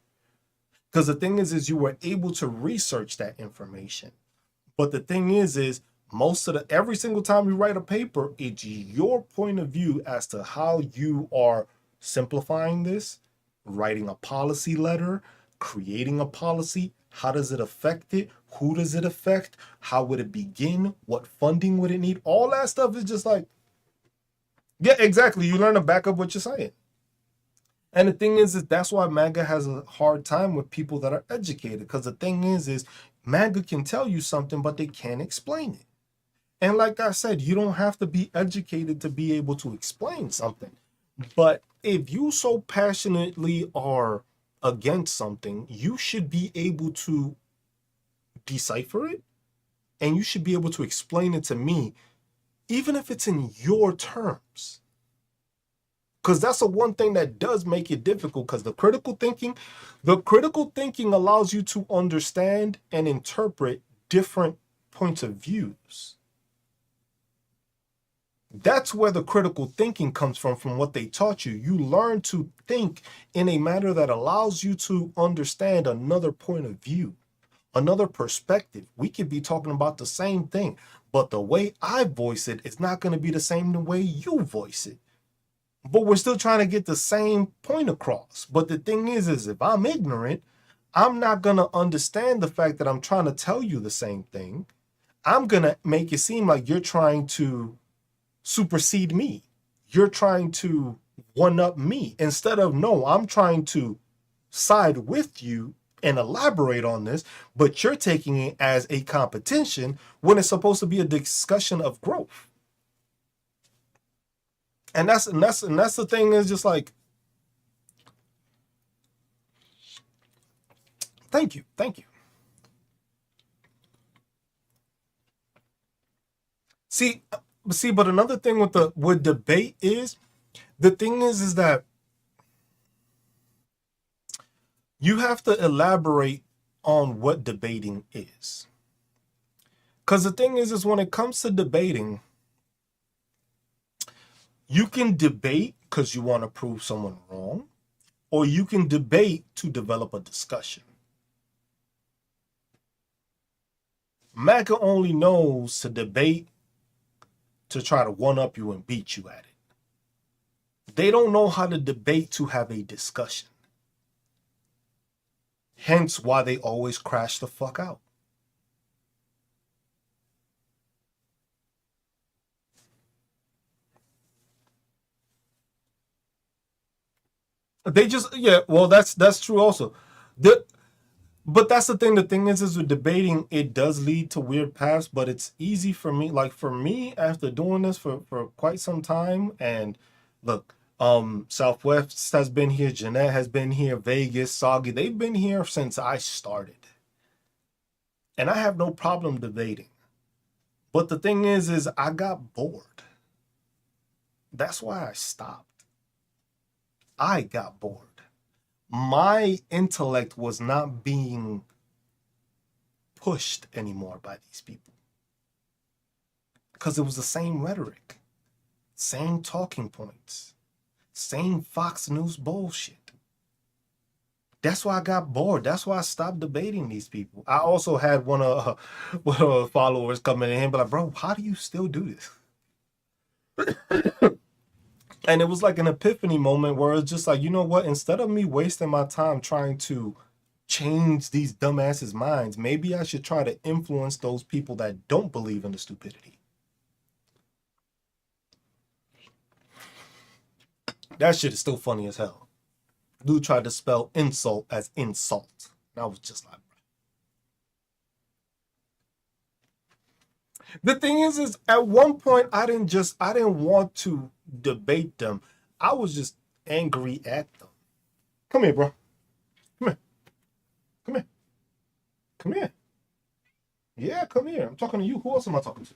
Because the thing is you were able to research that information. But the thing is every single time you write a paper, it's your point of view as to how you are simplifying this, writing a policy letter, creating a policy. How does it affect it? Who does it affect? How would it begin? What funding would it need? All that stuff is just like, yeah, exactly. You learn to back up what you're saying. And the thing is that's why MAGA has a hard time with people that are educated. Because the thing is MAGA can tell you something, but they can't explain it. And like I said, you don't have to be educated to be able to explain something. But if you so passionately are against something, you should be able to decipher it, and you should be able to explain it to me, even if it's in your terms. Because that's the one thing that does make it difficult, because the critical thinking allows you to understand and interpret different points of views. That's where the critical thinking comes from what they taught you. You learn to think in a manner that allows you to understand another point of view, another perspective. We could be talking about the same thing, but the way I voice it is not going to be the same the way you voice it. But we're still trying to get the same point across. But the thing is if I'm ignorant, I'm not going to understand the fact that I'm trying to tell you the same thing. I'm going to make it seem like you're trying to supersede me. You're trying to one-up me. Instead of, no, I'm trying to side with you and elaborate on this, but you're taking it as a competition when it's supposed to be a discussion of growth. And that's the thing is just like, thank you. See, but another thing with debate is, the thing is that You have to elaborate on what debating is. Because the thing is when it comes to debating, you can debate because you want to prove someone wrong, or you can debate to develop a discussion. MAGA only knows to debate to try to one-up you and beat you at it. They don't know how to debate to have a discussion. Hence why they always crash the fuck out. They just, yeah, well, that's true also. But that's the thing. The thing is with debating, it does lead to weird paths, but it's easy for me. Like for me, after doing this for quite some time, and look, Southwest has been here, Jeanette has been here, Vegas, Soggy, they've been here since I started. And I have no problem debating. But the thing is I got bored. That's why I stopped. I got bored. My intellect was not being pushed anymore by these people. Because it was the same rhetoric, same talking points, same Fox News bullshit. That's why I got bored. That's why I stopped debating these people. I also had one of followers coming in and be like, bro, how do you still do this? And it was like an epiphany moment where it's just like, you know what? Instead of me wasting my time trying to change these dumbasses' minds, maybe I should try to influence those people that don't believe in the stupidity. That shit is still funny as hell. Dude tried to spell insult as insult. And I was just like, the thing is at one point I didn't want to debate them. I was just angry at them. Come here, bro. Come here. Come here. Come here. Yeah, come here. I'm talking to you. Who else am I talking to?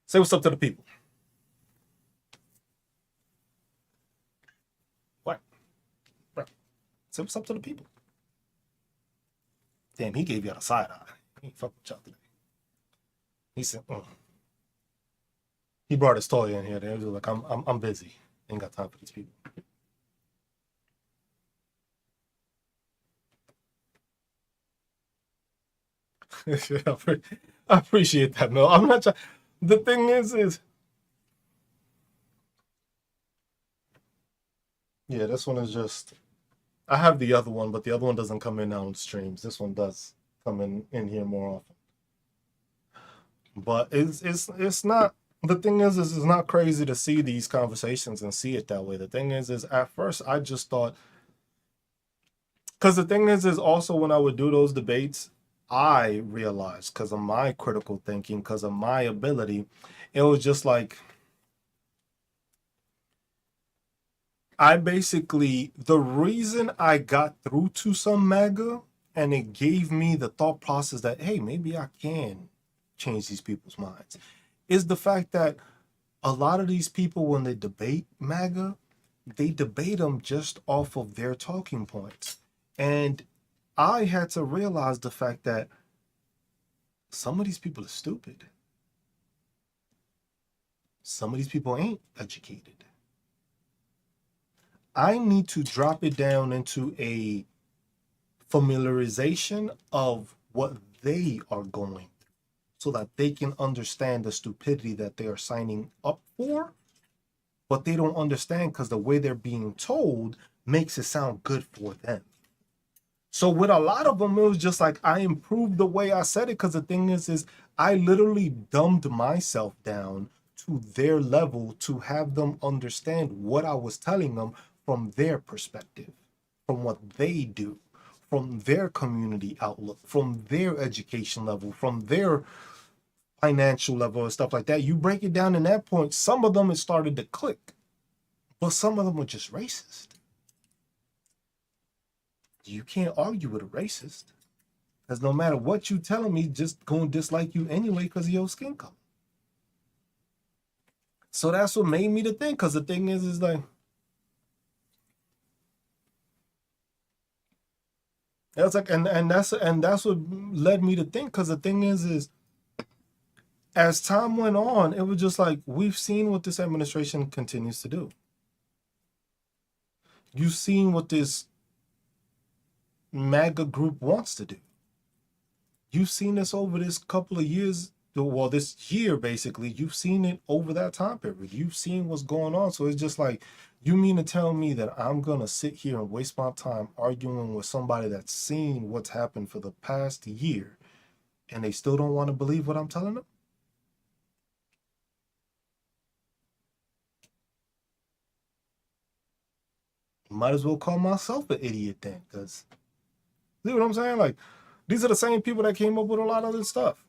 Say what's up to the people. What? Bro. Say what's up to the people. Damn, he gave you a side eye. He ain't fucking with y'all today. He said, He brought his toy in here. They was like, I'm busy. Ain't got time for these people. I appreciate that, Mel. I'm not trying. The thing is, yeah, this one is just. I have the other one, but the other one doesn't come in on streams. This one does come in here more often. But it's not. The thing is it's not crazy to see these conversations and see it that way. The thing is at first I just thought, because the thing is also when I would do those debates, I realized because of my critical thinking, because of my ability, it was just like I basically, the reason I got through to some MAGA and it gave me the thought process that, hey, maybe I can change these people's minds, is the fact that a lot of these people, when they debate MAGA, they debate them just off of their talking points. And I had to realize the fact that some of these people are stupid. Some of these people ain't educated. I need to drop it down into a familiarization of what they are going through so that they can understand the stupidity that they are signing up for, but they don't understand because the way they're being told makes it sound good for them. So with a lot of them, it was just like I improved the way I said it, because the thing is I literally dumbed myself down to their level to have them understand what I was telling them from their perspective, from what they do, from their community outlook, from their education level, from their financial level and stuff like that. You break it down in that point, some of them it started to click, but some of them are just racist. You can't argue with a racist, because no matter what you telling me, just gonna dislike you anyway because of your skin color. So that's what made me to think, because the thing is like, That's like, and that's what led me to think. Because the thing is as time went on, it was just like we've seen what this administration continues to do. You've seen what this MAGA group wants to do. You've seen this over this couple of years. Well, this year basically, you've seen it over that time period. You've seen what's going on. So it's just like, you mean to tell me that I'm gonna sit here and waste my time arguing with somebody that's seen what's happened for the past year, and they still don't want to believe what I'm telling them? Might as well call myself an idiot then, because see what I'm saying? Like, these are the same people that came up with a lot of this stuff.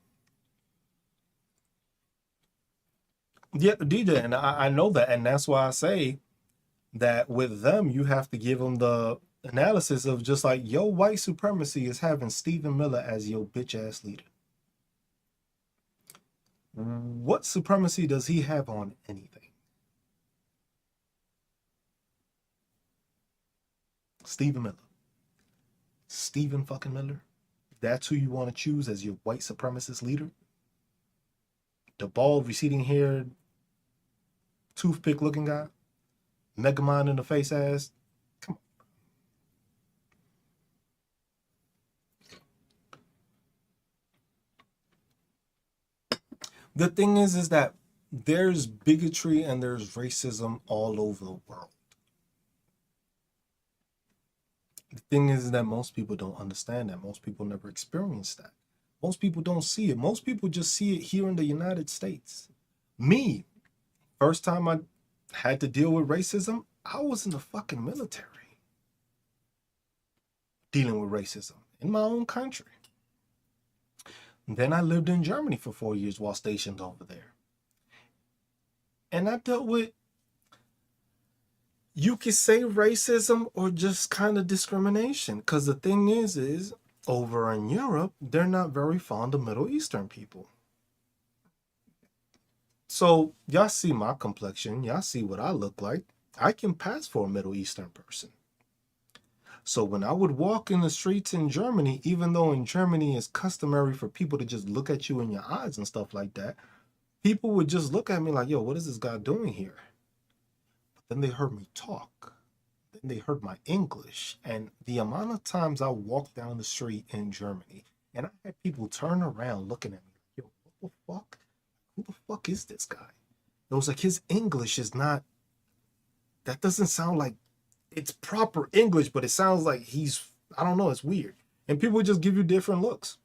Yeah, DJ, and I know that, and that's why I say that with them, you have to give them the analysis of just like, yo, white supremacy is having Stephen Miller as your bitch ass leader. What supremacy does he have on anything? Stephen Miller. Stephen fucking Miller. That's who you want to choose as your white supremacist leader? The bald, receding hair, toothpick looking guy? Megamind in the face ass? Come on. The thing is that there's bigotry and there's racism all over the world. The thing is that most people don't understand that. Most people never experience that. Most people don't see it. Most people just see it here in the United States. Me, first time I had to deal with racism, I was in the fucking military dealing with racism in my own country. Then I lived in Germany for 4 years while stationed over there. And I dealt with, you could say racism or just kind of discrimination. Because the thing is over in Europe, they're not very fond of Middle Eastern people. So y'all see my complexion, y'all see what I look like. I can pass for a Middle Eastern person. So when I would walk in the streets in Germany, even though in Germany it's customary for people to just look at you in your eyes and stuff like that, people would just look at me like, yo, what is this guy doing here? But then they heard me talk. Then they heard my English. And the amount of times I walked down the street in Germany and I had people turn around looking at me like, yo, what the fuck? Who the fuck is this guy? It was like his English is not, that doesn't sound like it's proper English, but it sounds like he's, I don't know, it's weird. And people just give you different looks.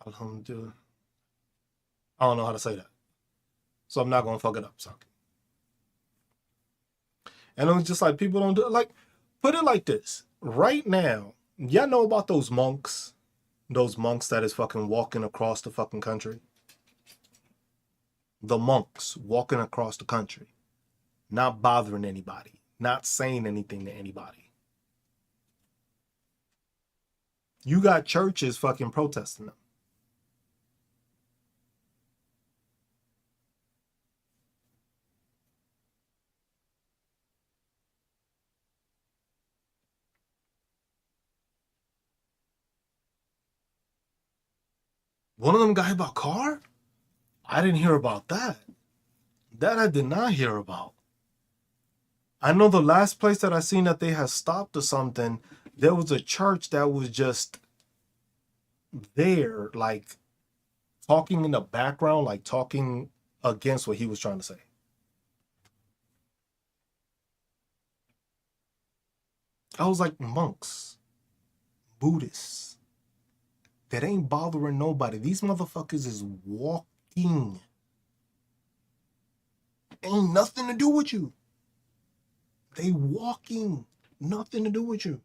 Alhamdulillah. I don't know how to say that. So I'm not gonna fuck it up. So. And it was just like people don't do it. Like, put it like this. Right now, y'all know about those monks that is fucking walking across the fucking country? The monks walking across the country, not bothering anybody, not saying anything to anybody. You got churches fucking protesting them. One of them got hit by a car? I didn't hear about that. That I did not hear about. I know the last place that I seen that they had stopped or something, there was a church that was just there, like talking in the background, like talking against what he was trying to say. I was like, monks, Buddhists, that ain't bothering nobody. These motherfuckers is walking. Ain't nothing to do with you. They walking. Nothing to do with you.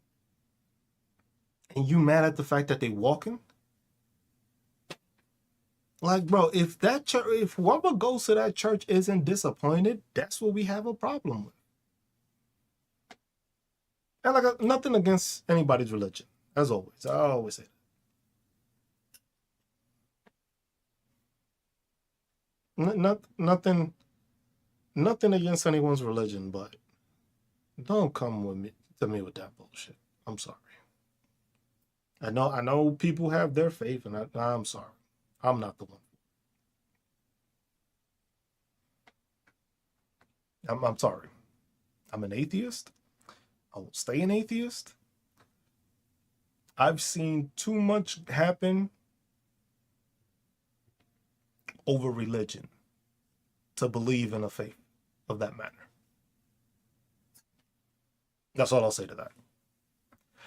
And you mad at the fact that they walking? Like, bro, if that church, if whoever goes to that church isn't disappointed, that's what we have a problem with. And like, nothing against anybody's religion, as always. I always say that. Nothing. Nothing against anyone's religion, but don't come with me to me with that bullshit. I'm sorry. I know people have their faith, and I'm sorry. I'm not the one. I'm sorry. I'm an atheist. I will stay an atheist. I've seen too much happen over religion to believe in a faith of that manner. That's all I'll say to that.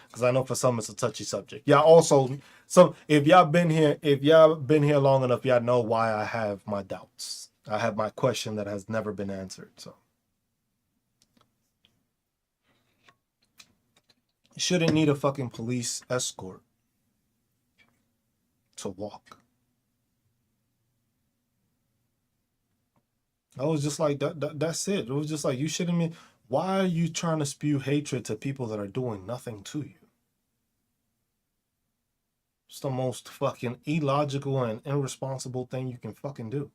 Because I know for some it's a touchy subject. Yeah, also, so if y'all been here long enough, y'all know why I have my doubts. I have my question that has never been answered. So you shouldn't need a fucking police escort to walk. I was just like that's it. It was just like you shouldn't be. Why are you trying to spew hatred to people that are doing nothing to you? It's the most fucking illogical and irresponsible thing you can fucking do.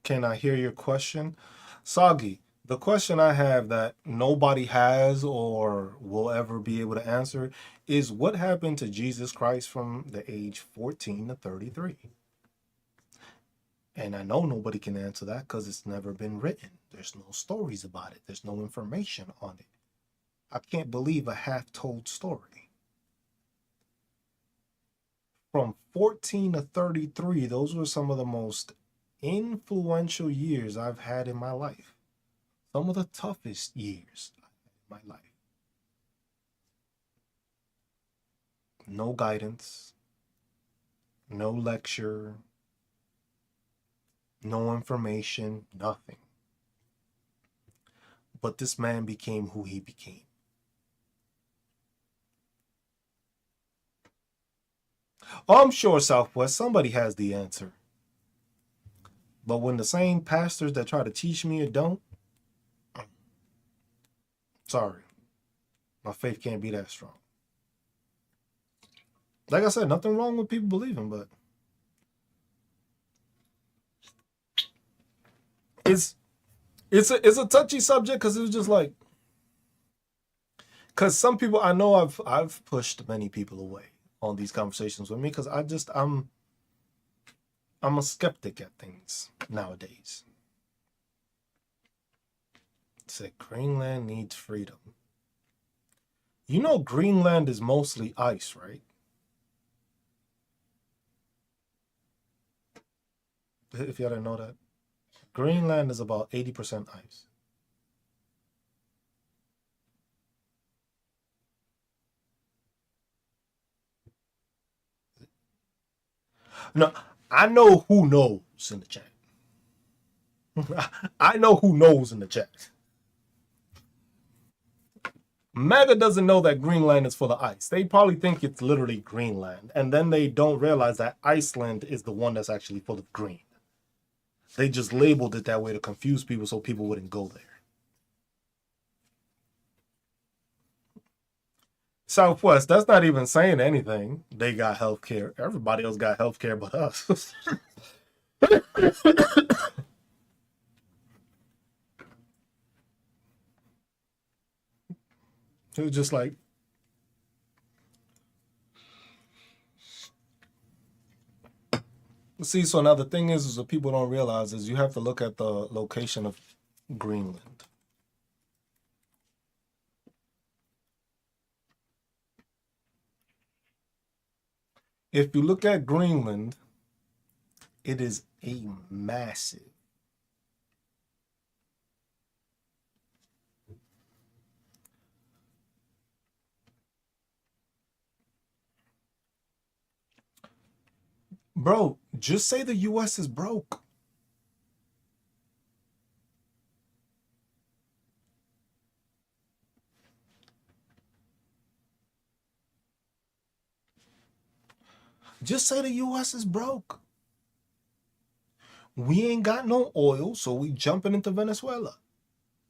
Can I hear your question? Soggy, the question I have that nobody has or will ever be able to answer is what happened to Jesus Christ from the age 14 to 33? And I know nobody can answer that because it's never been written. There's no stories about it. There's no information on it. I can't believe a half-told story. From 14 to 33, those were some of the most influential years I've had in my life. Some of the toughest years in my life. No guidance, no lecture, no information, nothing. But this man became who he became. Oh, I'm sure Southwest, somebody has the answer. But when the same pastors that try to teach me it don't, sorry, my faith can't be that strong. Like I said, nothing wrong with people believing, but it's a touchy subject because it was just like, because some people I know I've pushed many people away on these conversations with me because I'm a skeptic at things nowadays. It said Greenland needs freedom. You know Greenland is mostly ice, right? If y'all didn't know that. Greenland is about 80% ice. No, I know who knows in the chat. I know who knows in the chat. Mega doesn't know that Greenland is full of ice. They probably think it's literally Greenland, and then they don't realize that Iceland is the one that's actually full of green. They just labeled it that way to confuse people so people wouldn't go there. Southwest, that's not even saying anything. They got health care. Everybody else got health care but us. It was just like, see, so now the thing is what people don't realize is you have to look at the location of Greenland. If you look at Greenland, it is a massive. Bro, just say the US is broke. Just say the US is broke. We ain't got no oil, so we jumping into Venezuela.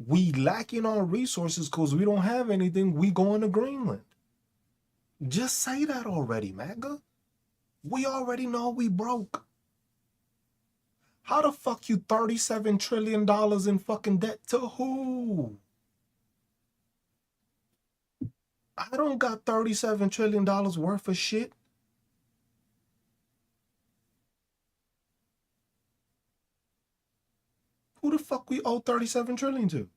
We lacking on resources because we don't have anything. We going to Greenland. Just say that already, MAGA. We already know we broke. How the fuck you $37 trillion in fucking debt to who? I don't got $37 trillion worth of shit. Who the fuck we owe 37 trillion to?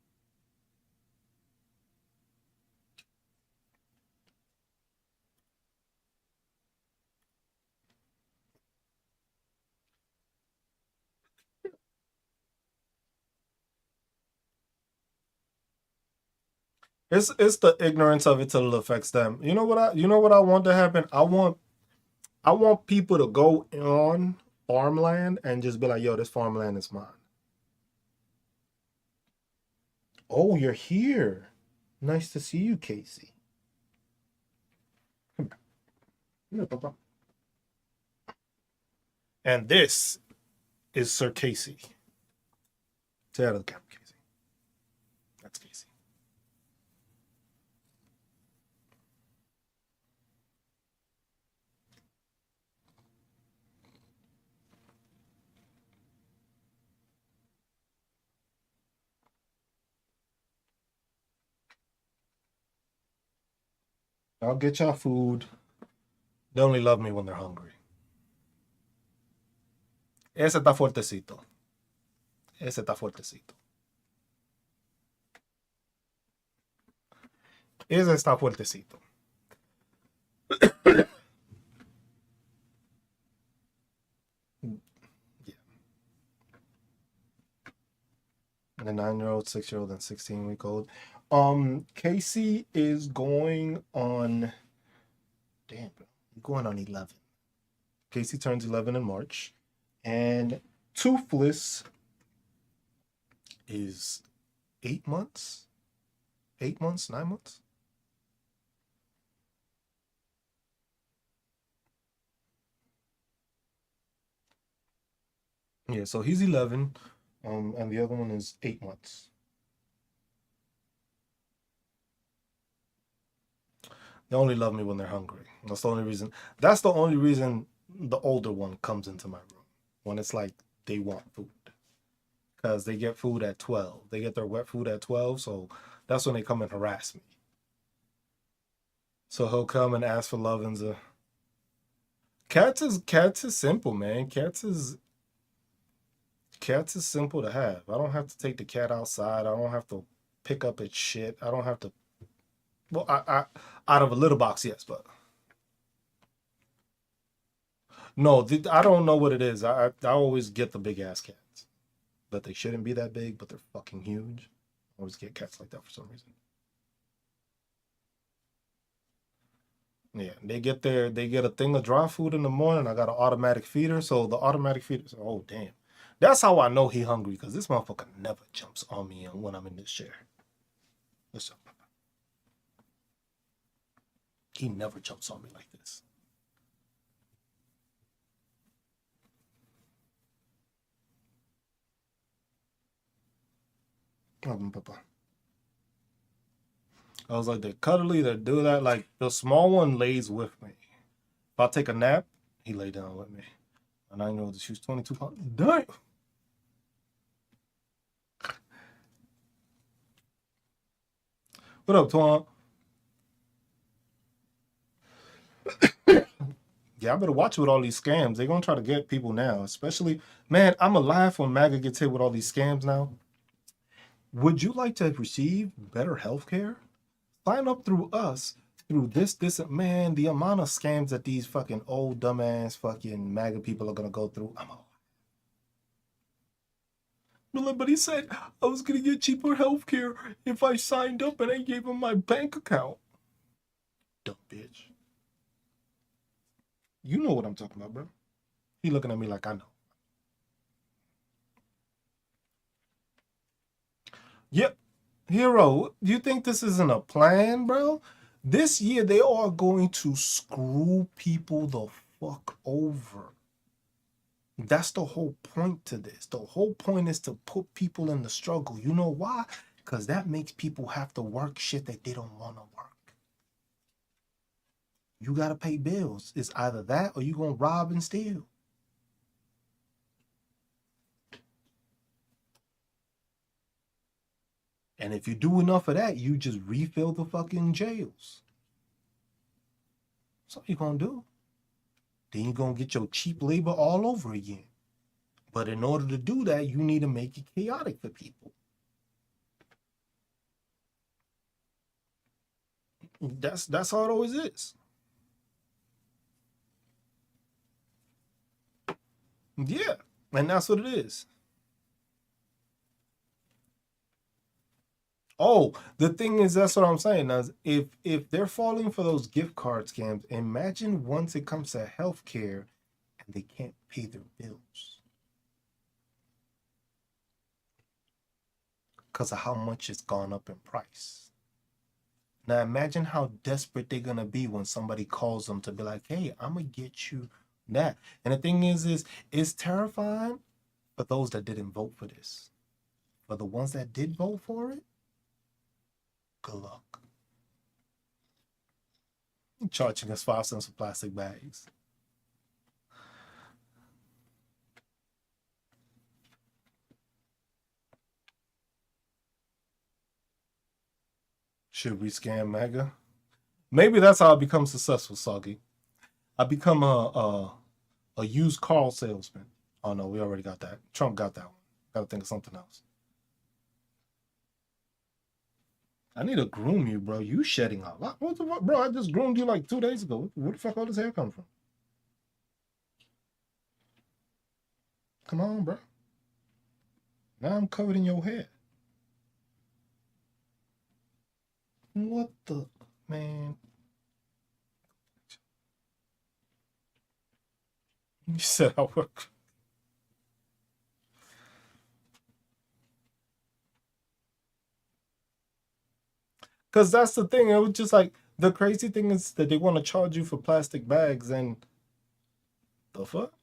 It's the ignorance of it till it affects them. You know what I want to happen? I want people to go on farmland and just be like, yo, this farmland is mine. Oh, you're here. Nice to see you, Casey. Come here, Papa. And this is Sir Casey. Say out of the camera, Casey. That's Casey. I'll get y'all food. They only love me when they're hungry. Ese está fuertecito. Ese está fuertecito. Ese está fuertecito. Yeah. The 9-year-old, 6-year-old, and 16-week-old. Casey is going on. Damn, bro. Going on 11. Casey turns 11 in March. And Toothless is 8 months? 8 months? 9 months? Yeah, so he's 11, and the other one is 8 months. They only love me when they're hungry. That's the only reason. That's the only reason the older one comes into my room when it's like they want food because they get food at 12. They get their wet food at 12, so that's when they come and harass me. So he'll come and ask for love and cats is simple, man. Cats is simple to have. I don't have to take the cat outside. I don't have to pick up its shit. I don't have to. Well, I out of a litter box, yes, but no, I don't know what it is. I always get the big ass cats, but they shouldn't be that big, but they're fucking huge. I always get cats like that for some reason. Yeah, they get a thing of dry food in the morning. I got an automatic feeder, so the automatic feeder. Oh damn, that's how I know he hungry because this motherfucker never jumps on me when I'm in this chair. What's up? He never jumps on me like this. Papa. I was like, they're cuddly, they do that. Like, the small one lays with me. If I take a nap, he lay down with me. My 9-year-old, she's 22 pounds. Damn. What up, Twan? Yeah, I better watch with all these scams. They're gonna try to get people now. Especially, man, I'm alive when MAGA gets hit with all these scams now. Would you like to receive better health care? Sign up through us through this man, the amount of scams that these fucking old dumbass fucking MAGA people are gonna go through. But he said I was gonna get cheaper health care if I signed up and I gave him my bank account. Dumb bitch. You know what I'm talking about, bro. He looking at me like I know. Yep. Hero, do you think this isn't a plan, bro? This year they are going to screw people the fuck over. That's the whole point to this. The whole point is to put people in the struggle. You know why? Because that makes people have to work shit that they don't want to work. You gotta pay bills. It's either that or you gonna rob and steal. And if you do enough of that, you just refill the fucking jails. That's all you're gonna do. Then you're gonna get your cheap labor all over again. But in order to do that, you need to make it chaotic for people. That's how it always is. Yeah, and that's what it is. Oh, the thing is, that's what I'm saying. Now, if they're falling for those gift card scams, imagine once it comes to healthcare and they can't pay their bills because of how much it's gone up in price. Now imagine how desperate they're gonna be when somebody calls them to be like, "Hey, I'm gonna get you that." And the thing is it's terrifying for those that didn't vote for this. For the ones that did vote for it, good luck. Charging us 5 cents for plastic bags. Should we scam MAGA? Maybe that's how I become successful, Soggy. I become a used car salesman. Oh no, we already got that. Trump got that one. Gotta think of something else. I need to groom you, bro. You shedding a lot. What the fuck, bro? I just groomed you like 2 days ago. Where the fuck all this hair come from? Come on, bro. Now I'm covered in your hair. What the man? You said I work. Because that's the thing. It was just like the crazy thing is that they want to charge you for plastic bags and the fuck?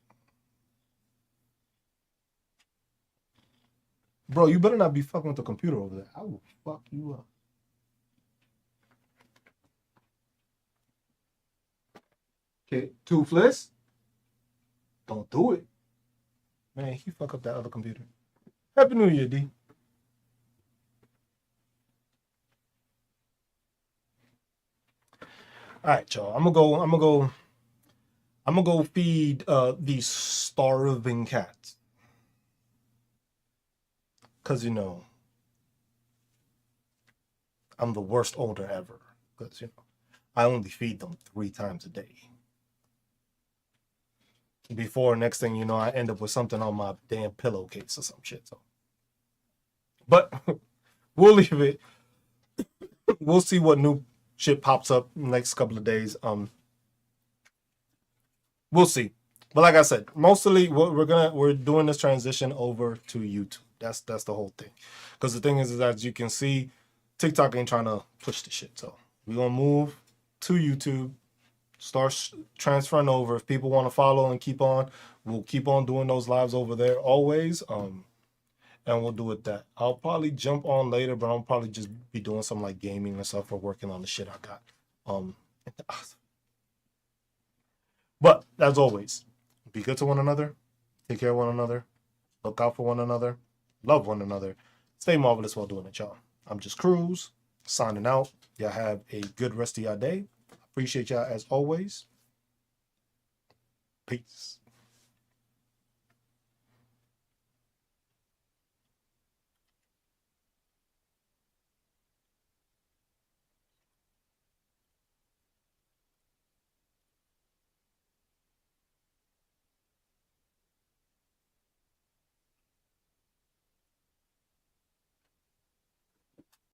Bro, you better not be fucking with the computer over there. I will fuck you up. Okay, Toothless, don't do it. Man, he fuck up that other computer. Happy New Year, D. All right, y'all. I'm gonna go feed these starving cats. Cause you know, I'm the worst owner ever. Cause you know, I only feed them 3 times a day. Before next thing you know, I end up with something on my damn pillowcase or some shit. So, but we'll leave it. We'll see what new shit pops up next couple of days. We'll see. But like I said, mostly we're doing this transition over to YouTube. That's the whole thing. Because the thing is that as you can see, TikTok ain't trying to push the shit. So we're gonna move to YouTube, start transferring over. If people want to follow and keep on, we'll keep on doing those lives over there always. And we'll do it that. I'll probably jump on later, but I'll probably just be doing some like gaming and stuff or working on the shit I got. Um, but as always, be good to one another, take care of one another, look out for one another, love one another, stay marvelous while doing it, y'all. I'm just Cruz, signing out. Y'all have a good rest of your day. Appreciate y'all as always. Peace.